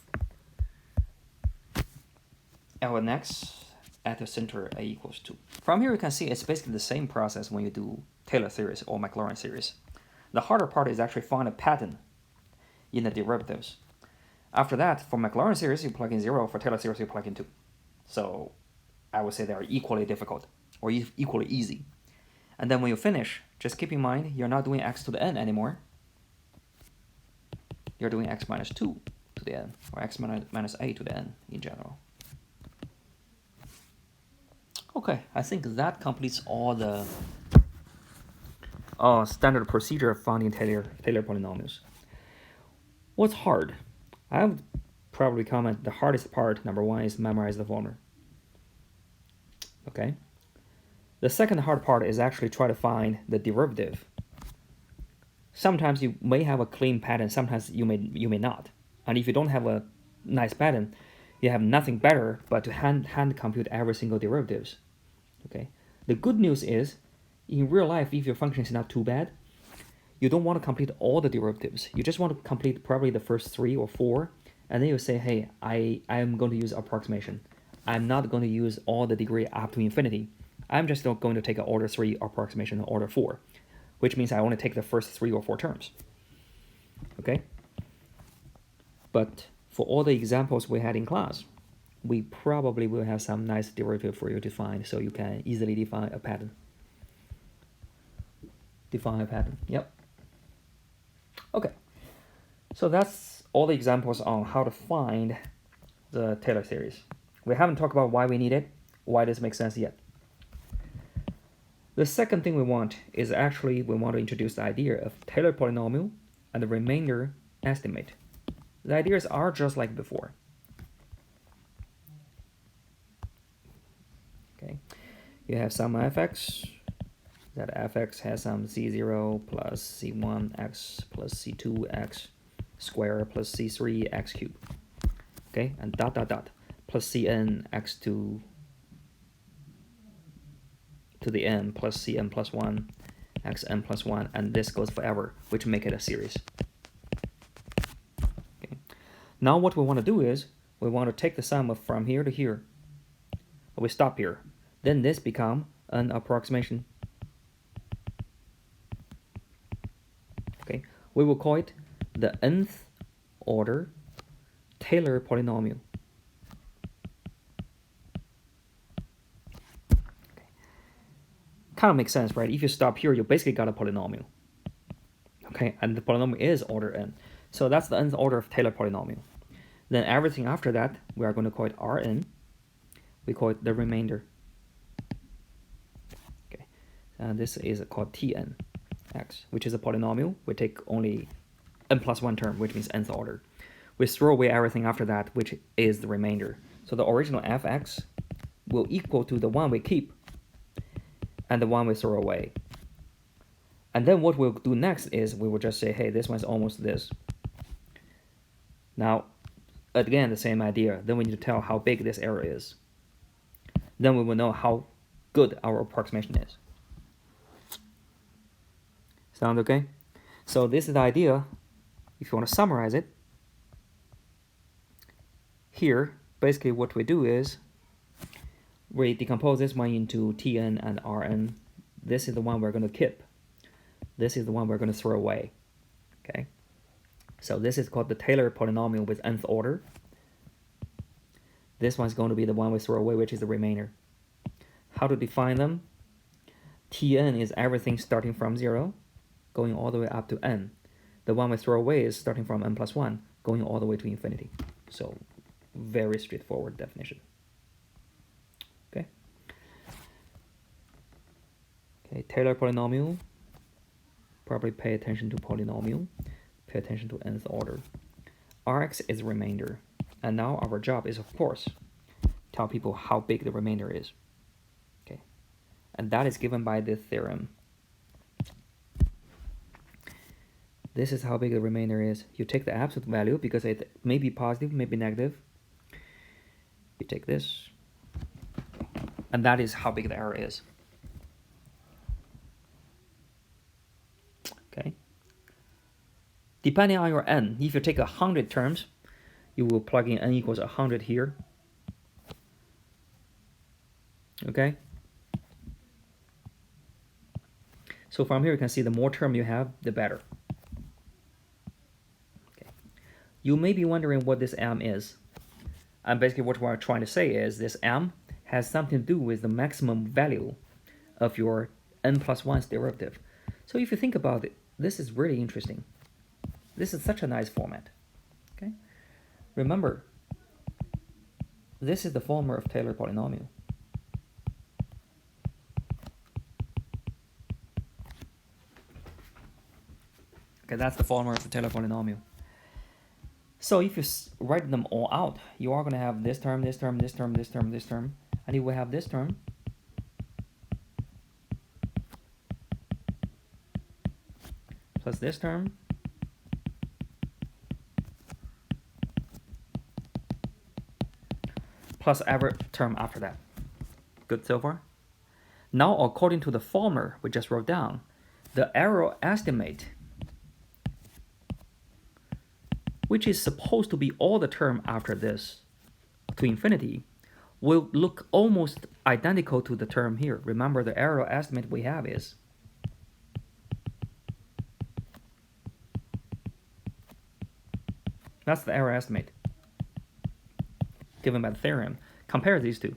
Speaker 1: ln x at the center a equals 2. From here you can see it's basically the same process when you do Taylor series or Maclaurin series. The harder part is actually find a pattern in the derivatives. After that, for Maclaurin series, you plug in 0. For Taylor series, you plug in 2. So I would say they are equally difficult or equally easy. And then when you finish, just keep in mind you're not doing x to the n anymore. You're doing x minus 2 to the n, or x minus a to the n in general. Okay, I think that completes all the standard procedure of finding Taylor polynomials. What's hard? I would probably comment the hardest part, number 1, is memorize the formula. Okay. The second hard part is actually try to find the derivative. Sometimes you may have a clean pattern, sometimes you may not. And if you don't have a nice pattern, you have nothing better but to hand compute every single derivatives. Okay. The good news is, in real life, if your function is not too bad, you don't want to complete all the derivatives. You just want to complete probably the first 3 or 4, and then you say, hey, I am going to use approximation. I'm not going to use all the degree up to infinity. I'm just going to take an order 3 approximation and order 4, which means I want to take the first 3 or 4 terms. Okay? But for all the examples we had in class, we probably will have some nice derivative for you to find, so you can easily define a pattern. Define a pattern, yep. Okay, so that's all the examples on how to find the Taylor series. We haven't talked about why we need it, why this makes sense yet. The second thing we want is actually we want to introduce the idea of Taylor polynomial and the remainder estimate. The ideas are just like before. Okay, you have some fx, that fx has some c0 plus c1x plus c2x squared plus c3x cubed. Okay, and dot dot dot plus cn x to the n plus cn plus 1 xn plus 1, and this goes forever, which make it a series. Okay. Now what we want to do is we want to take the sum of from here to here. We stop here. Then this become an approximation. Okay, we will call it the nth order Taylor polynomial. Okay. Kind of makes sense, right? If you stop here, you basically got a polynomial. Okay, and the polynomial is order n. So that's the nth order of Taylor polynomial. Then everything after that, we are going to call it Rn. We call it the remainder. Okay, and this is called Tn x, which is a polynomial. We take only n plus 1 term, which means nth order. We throw away everything after that, which is the remainder. So the original fx will equal to the one we keep and the one we throw away. And then what we'll do next is we will just say, hey, this one's almost this. Now, again, the same idea. Then we need to tell how big this area is. Then we will know how good our approximation is. Sound okay? So this is the idea. If you want to summarize it, here, basically what we do is we decompose this one into Tn and Rn. This is the one we're going to keep. This is the one we're going to throw away. Okay? So this is called the Taylor polynomial with nth order. This one's going to be the one we throw away, which is the remainder. How to define them? Tn is everything starting from 0, going all the way up to n. The one we throw away is starting from n plus 1, going all the way to infinity. So very straightforward definition. Okay. Okay, Taylor polynomial. Probably pay attention to polynomial. Pay attention to nth order. Rx is remainder. And now our job is, of course, tell people how big the remainder is. Okay. And that is given by this theorem. This is how big the remainder is. You take the absolute value because it may be positive, may be negative. You take this. And that is how big the error is. Okay. Depending on your n, if you take 100 terms, you will plug in n equals 100 here. Okay. So from here you can see the more term you have, the better. Okay. You may be wondering what this m is. And basically what we're trying to say is this m has something to do with the maximum value of your n plus 1's derivative. So if you think about it, this is really interesting. This is such a nice format. Okay. Remember, this is the formula of Taylor polynomial. Okay, that's the formula of the Taylor polynomial. So if you write them all out, you are going to have this term, this term, this term, this term, this term, and you will have this term. Plus this term. plus every term after that. Good so far? Now, according to the formula we just wrote down, the error estimate, which is supposed to be all the term after this to infinity, will look almost identical to the term here. Remember, the error estimate we have is that's the error estimate given by the theorem. Compare these two.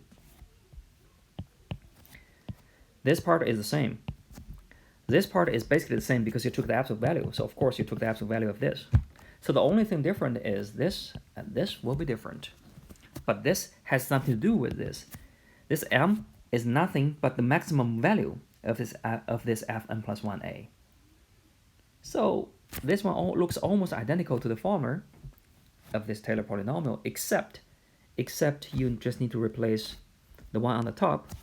Speaker 1: This part is the same. This part is basically the same because you took the absolute value. So of course you took the absolute value of this. So the only thing different is this, and this will be different. But this has something to do with this. This m is nothing but the maximum value of this fn plus 1a. So this one looks almost identical to the formula of this Taylor polynomial, except you just need to replace the one on the top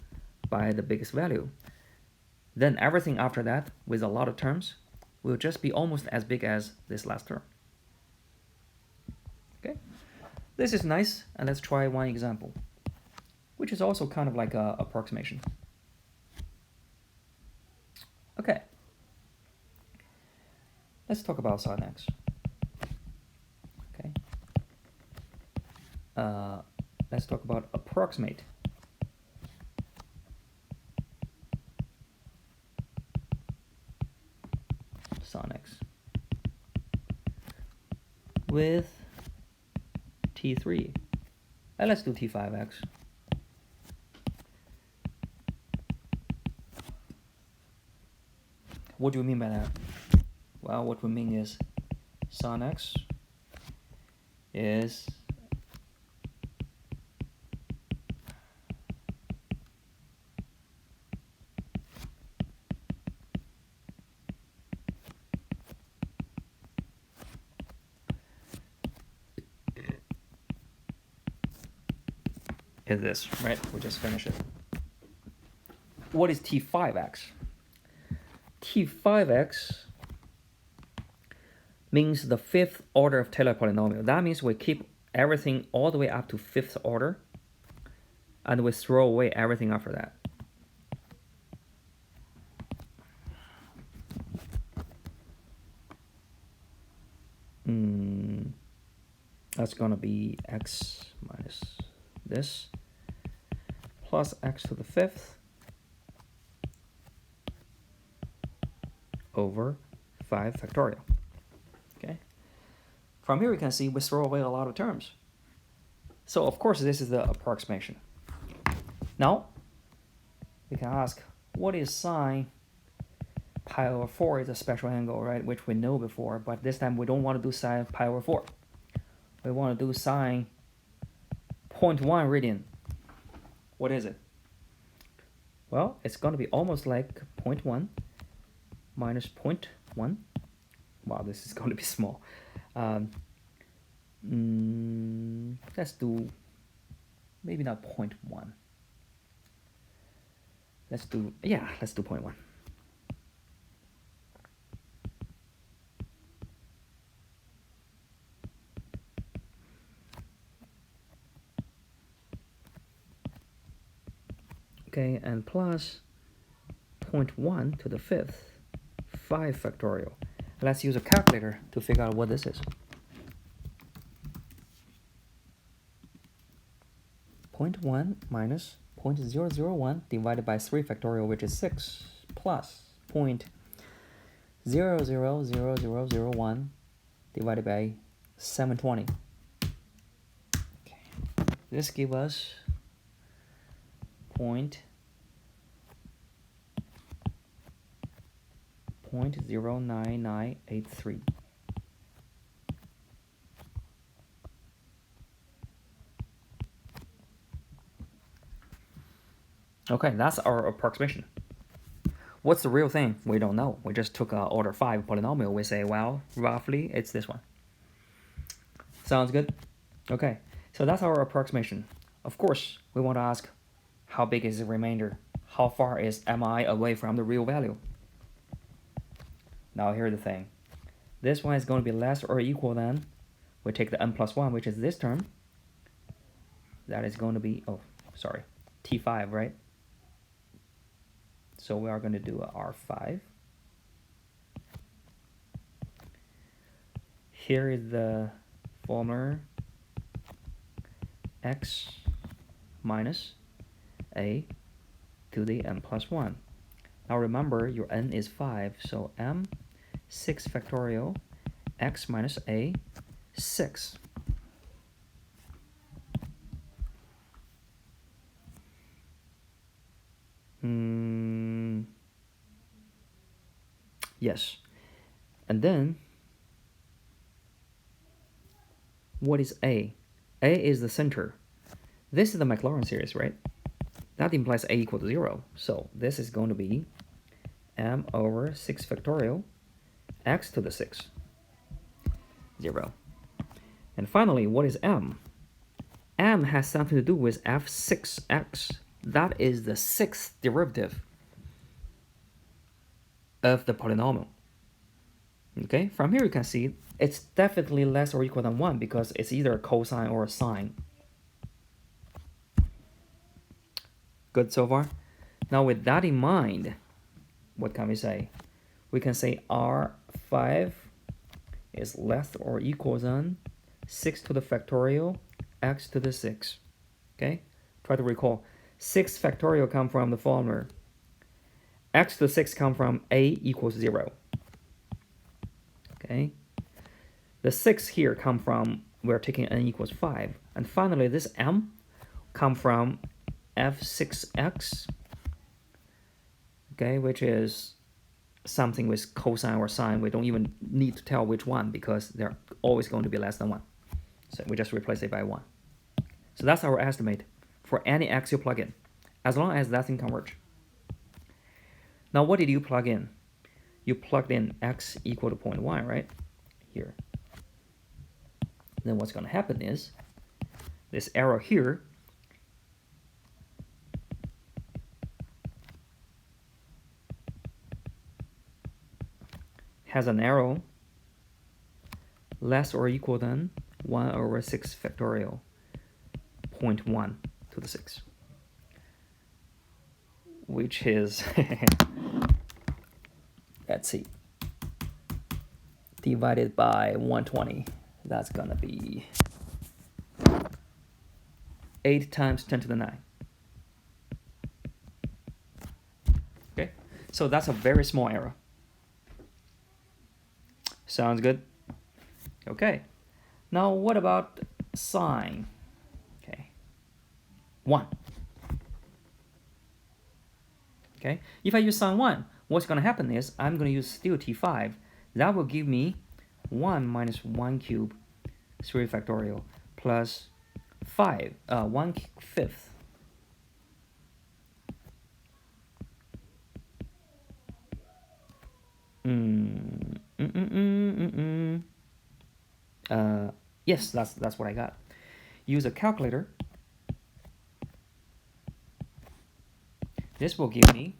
Speaker 1: by the biggest value. Then everything after that, with a lot of terms, will just be almost as big as this last term. Okay, this is nice, and let's try one example, which is also kind of like a approximation. Okay, let's talk about Sine X. Okay, let's talk about approximate Sine X with T3. And let's do T5X. What do you mean by that? Well, what we mean is Sine X is this, right? We just finished it. What is T5X? T5X means the fifth order of Taylor polynomial. That means we keep everything all the way up to fifth order, and we throw away everything after that. That's gonna be x minus this plus x to the fifth over 5 factorial. Okay. From here we can see we throw away a lot of terms. So of course this is the approximation. Now we can ask, what is sine pi over 4 is a special angle, right? Which we know before, but this time we don't want to do sine pi over 4. We want to do sine 0.1 radian. What is it? Well, it's going to be almost like 0.1 minus 0.1. Wow, this is going to be small. Let's do maybe not 0.1. Let's do 0.1. Okay, and plus 0.1 to the fifth, 5 factorial. Let's use a calculator to figure out what this is. 0.1 minus 0.001 divided by 3 factorial, which is 6, plus 0.000001 divided by 720. Okay. This gives us 0.09983. Okay, that's our approximation. What's the real thing? We don't know. We just took an order 5 polynomial. We say, well, roughly it's this one. Sounds good? Okay, so that's our approximation. Of course, we want to ask, how big is the remainder? How far is mi away from the real value? Now here's the thing. This one is going to be less or equal than, we take the n plus 1, which is this term. that is going to be, oh, sorry, T5, right? So we are going to do a R5. Here is the formula x minus a to the n plus 1. Now remember, your n is 5, so m 6 factorial x minus a 6. Yes. And then, what is A? A is the center. This is the Maclaurin series, right? That implies A equal to 0. So this is going to be m over 6 factorial x to the 6. 0. And finally, what is m? M has something to do with f6x. That is the 6th derivative of the polynomial. Okay, from here you can see it's definitely less or equal than 1 because it's either a cosine or a sine. Good so far? Now with that in mind, what can we say? We can say R5 is less or equal than 6 to the factorial x to the 6. Okay, try to recall. 6 factorial come from the formula. X to the 6 come from a equals 0. Okay, the 6 here come from, we're taking n equals 5. And finally, this m come from f6x, okay, which is something with cosine or sine. We don't even need to tell which one because they're always going to be less than 1. So we just replace it by 1. So that's our estimate for any x you plug in, as long as that's in Converge. Now what did you plug in? You plugged in x equal to 0.1, right? Here. Then what's going to happen is this arrow here has an arrow less or equal than 1 over 6 factorial 0.1 to the 6, which is let's see, divided by 120. That's gonna be 8 times 10 to the 9. Okay, so that's a very small error. Sounds good? Okay, now what about sine? Okay, 1. Okay, if I use sine 1, what's going to happen is I'm going to use still T5. That will give me 1 minus 1 cube 3 factorial plus 5, 1/5. Yes, that's what I got. Use a calculator. This will give me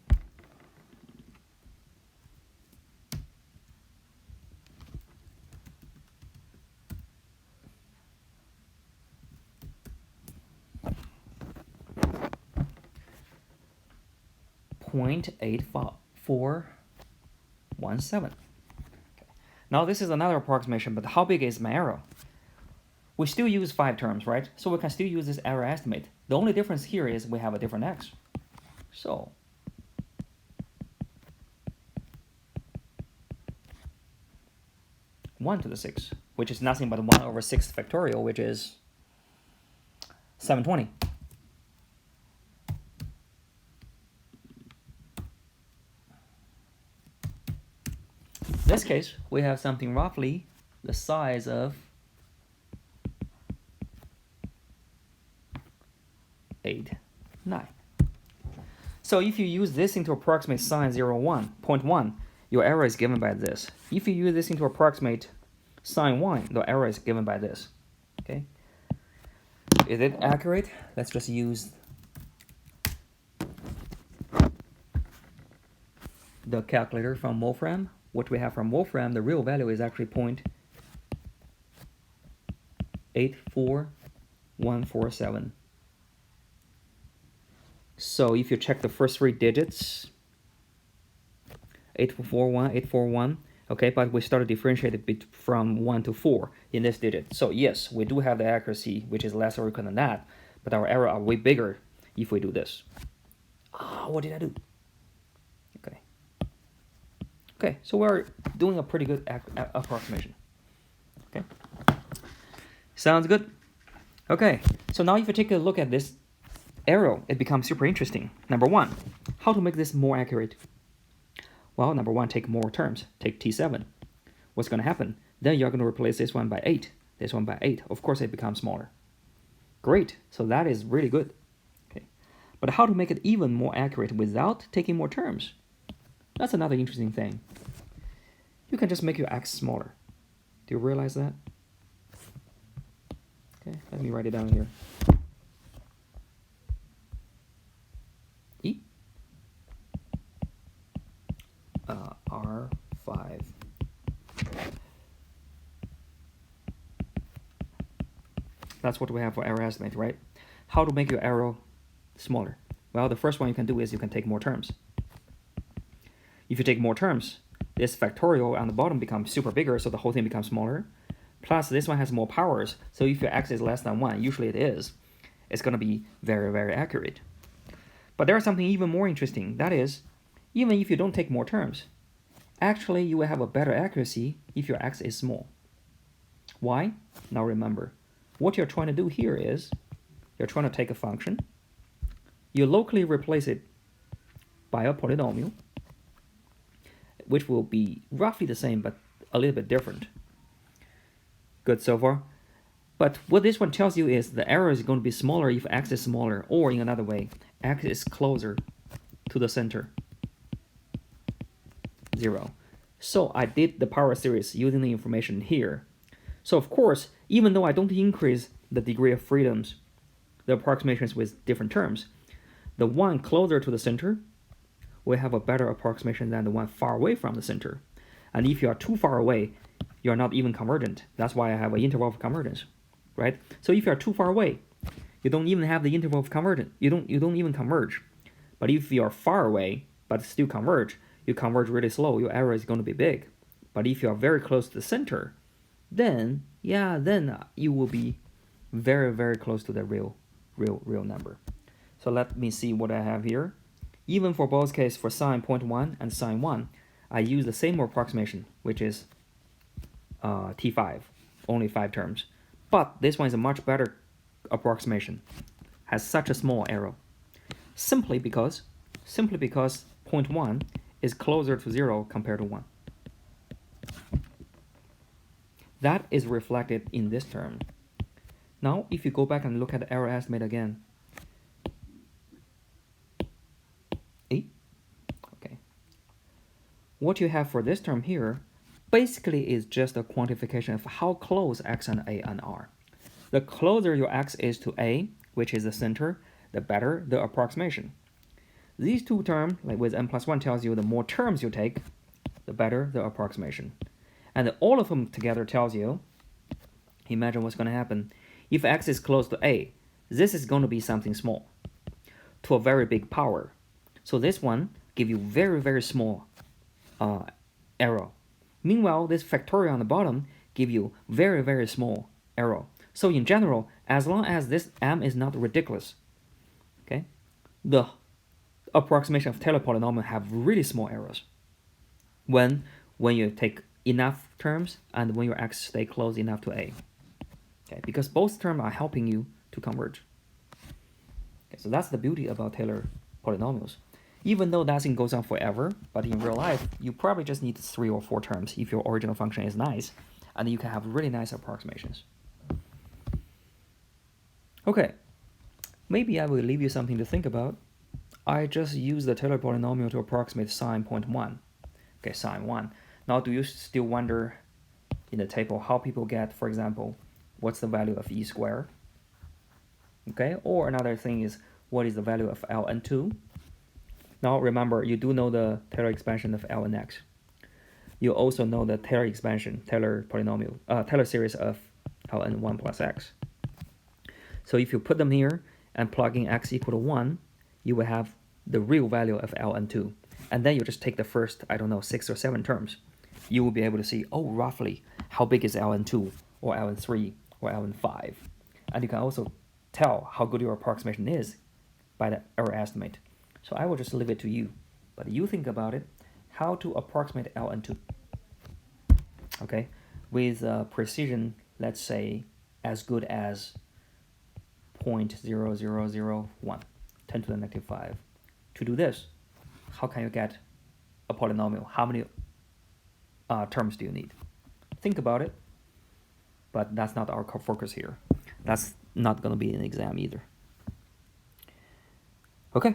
Speaker 1: 0.8417. Okay. Now this is another approximation, but how big is my error? We still use 5 terms, right? So we can still use this error estimate. The only difference here is we have a different x. So (1 to the 6), which is nothing but 1 over 6 factorial, which is 720. In this case, we have something roughly the size of 8, 9. So if you use this into approximate sine 0.1, your error is given by this. If you use this into approximate sine 1, the error is given by this. Okay? Is it accurate? Let's just use the calculator from Wolfram. What we have from Wolfram, the real value is actually 0.84147 So if you check the first three digits, 841, 841, okay, but we started differentiated from 1 to 4 in this digit. So yes, we do have the accuracy, which is less or equal than that, but our error are way bigger if we do this. What did I do? Okay, so we're doing a pretty good approximation. Okay, sounds good. Okay, so now if you take a look at this arrow, it becomes super interesting. Number one, how to make this more accurate? Well, number one, take more terms. Take T7. What's going to happen? Then you're going to replace this one by 8, this one by 8. Of course, it becomes smaller. Great, so that is really good. Okay, but how to make it even more accurate without taking more terms? That's another interesting thing. You can just make your x smaller. Do you realize that? Okay, let me write it down here. E R5. That's what we have for error estimate, right? How to make your error smaller? Well, the first one you can do is you can take more terms. If you take more terms, this factorial on the bottom becomes super bigger, so the whole thing becomes smaller. Plus, this one has more powers, so if your x is less than 1, usually it is, it's going to be very, very accurate. But there's something even more interesting. That is, even if you don't take more terms, actually you will have a better accuracy if your x is small. Why? Now remember, what you're trying to do here is, you're trying to take a function, you locally replace it by a polynomial, which will be roughly the same, but a little bit different. Good so far? But what this one tells you is the error is going to be smaller if x is smaller, or in another way, x is closer to the center, 0. So I did the power series using the information here. So of course, even though I don't increase the degree of freedoms, the approximations with different terms, the one closer to the center will have a better approximation than the one far away from the center. And if you are too far away, you are not even convergent. That's why I have an interval of convergence, right? So if you are too far away, you don't even have the interval of convergence. You don't even converge. But if you are far away but still converge, you converge really slow. Your error is going to be big. But if you are very close to the center, then you will be very, very close to the real number. So let me see what I have here. Even for both cases, for sine 0.1 and sine 1, I use the same approximation, which is T5, only 5 terms. But this one is a much better approximation, has such a small error, simply because 0.1 is closer to 0 compared to 1. That is reflected in this term. Now, if you go back and look at the error estimate again, okay, what you have for this term here basically is just a quantification of how close x and a and r. The closer your x is to a, which is the center, the better the approximation. These two terms, like with n+1, tells you the more terms you take, the better the approximation. And all of them together tells you, imagine what's going to happen. If x is close to a, this is going to be something small to a very big power. So this one gives you very, very small error. Meanwhile, this factorial on the bottom gives you very, very small error. So in general, as long as this m is not ridiculous, okay, the approximation of Taylor polynomial have really small errors when you take enough terms and when your x stay close enough to a. Okay, because both terms are helping you to converge. Okay, so that's the beauty about Taylor polynomials. Even though that thing goes on forever, but in real life, you probably just need 3 or 4 terms if your original function is nice, and you can have really nice approximations. Okay, maybe I will leave you something to think about. I just use the Taylor polynomial to approximate sine 0.1. Okay, sine 1. Now, do you still wonder in the table how people get, for example, what's the value of e squared? Okay, or another thing is, what is the value of ln2? Now remember, you do know the Taylor expansion of ln x. You also know the Taylor expansion, Taylor polynomial, Taylor series of ln1 plus x. So if you put them here and plug in x equal to 1, you will have the real value of ln2. And then you just take the first, I don't know, 6 or 7 terms. You will be able to see, oh, roughly, how big is ln2 or ln3 or ln5. And you can also tell how good your approximation is by the error estimate. So I will just leave it to you. But you think about it, how to approximate ln2. Okay, with precision, let's say, as good as 0.0001, 10 to the negative 5. To do this, how can you get a polynomial? How many terms do you need? Think about it, but that's not our focus here. That's not going to be an exam either. Okay.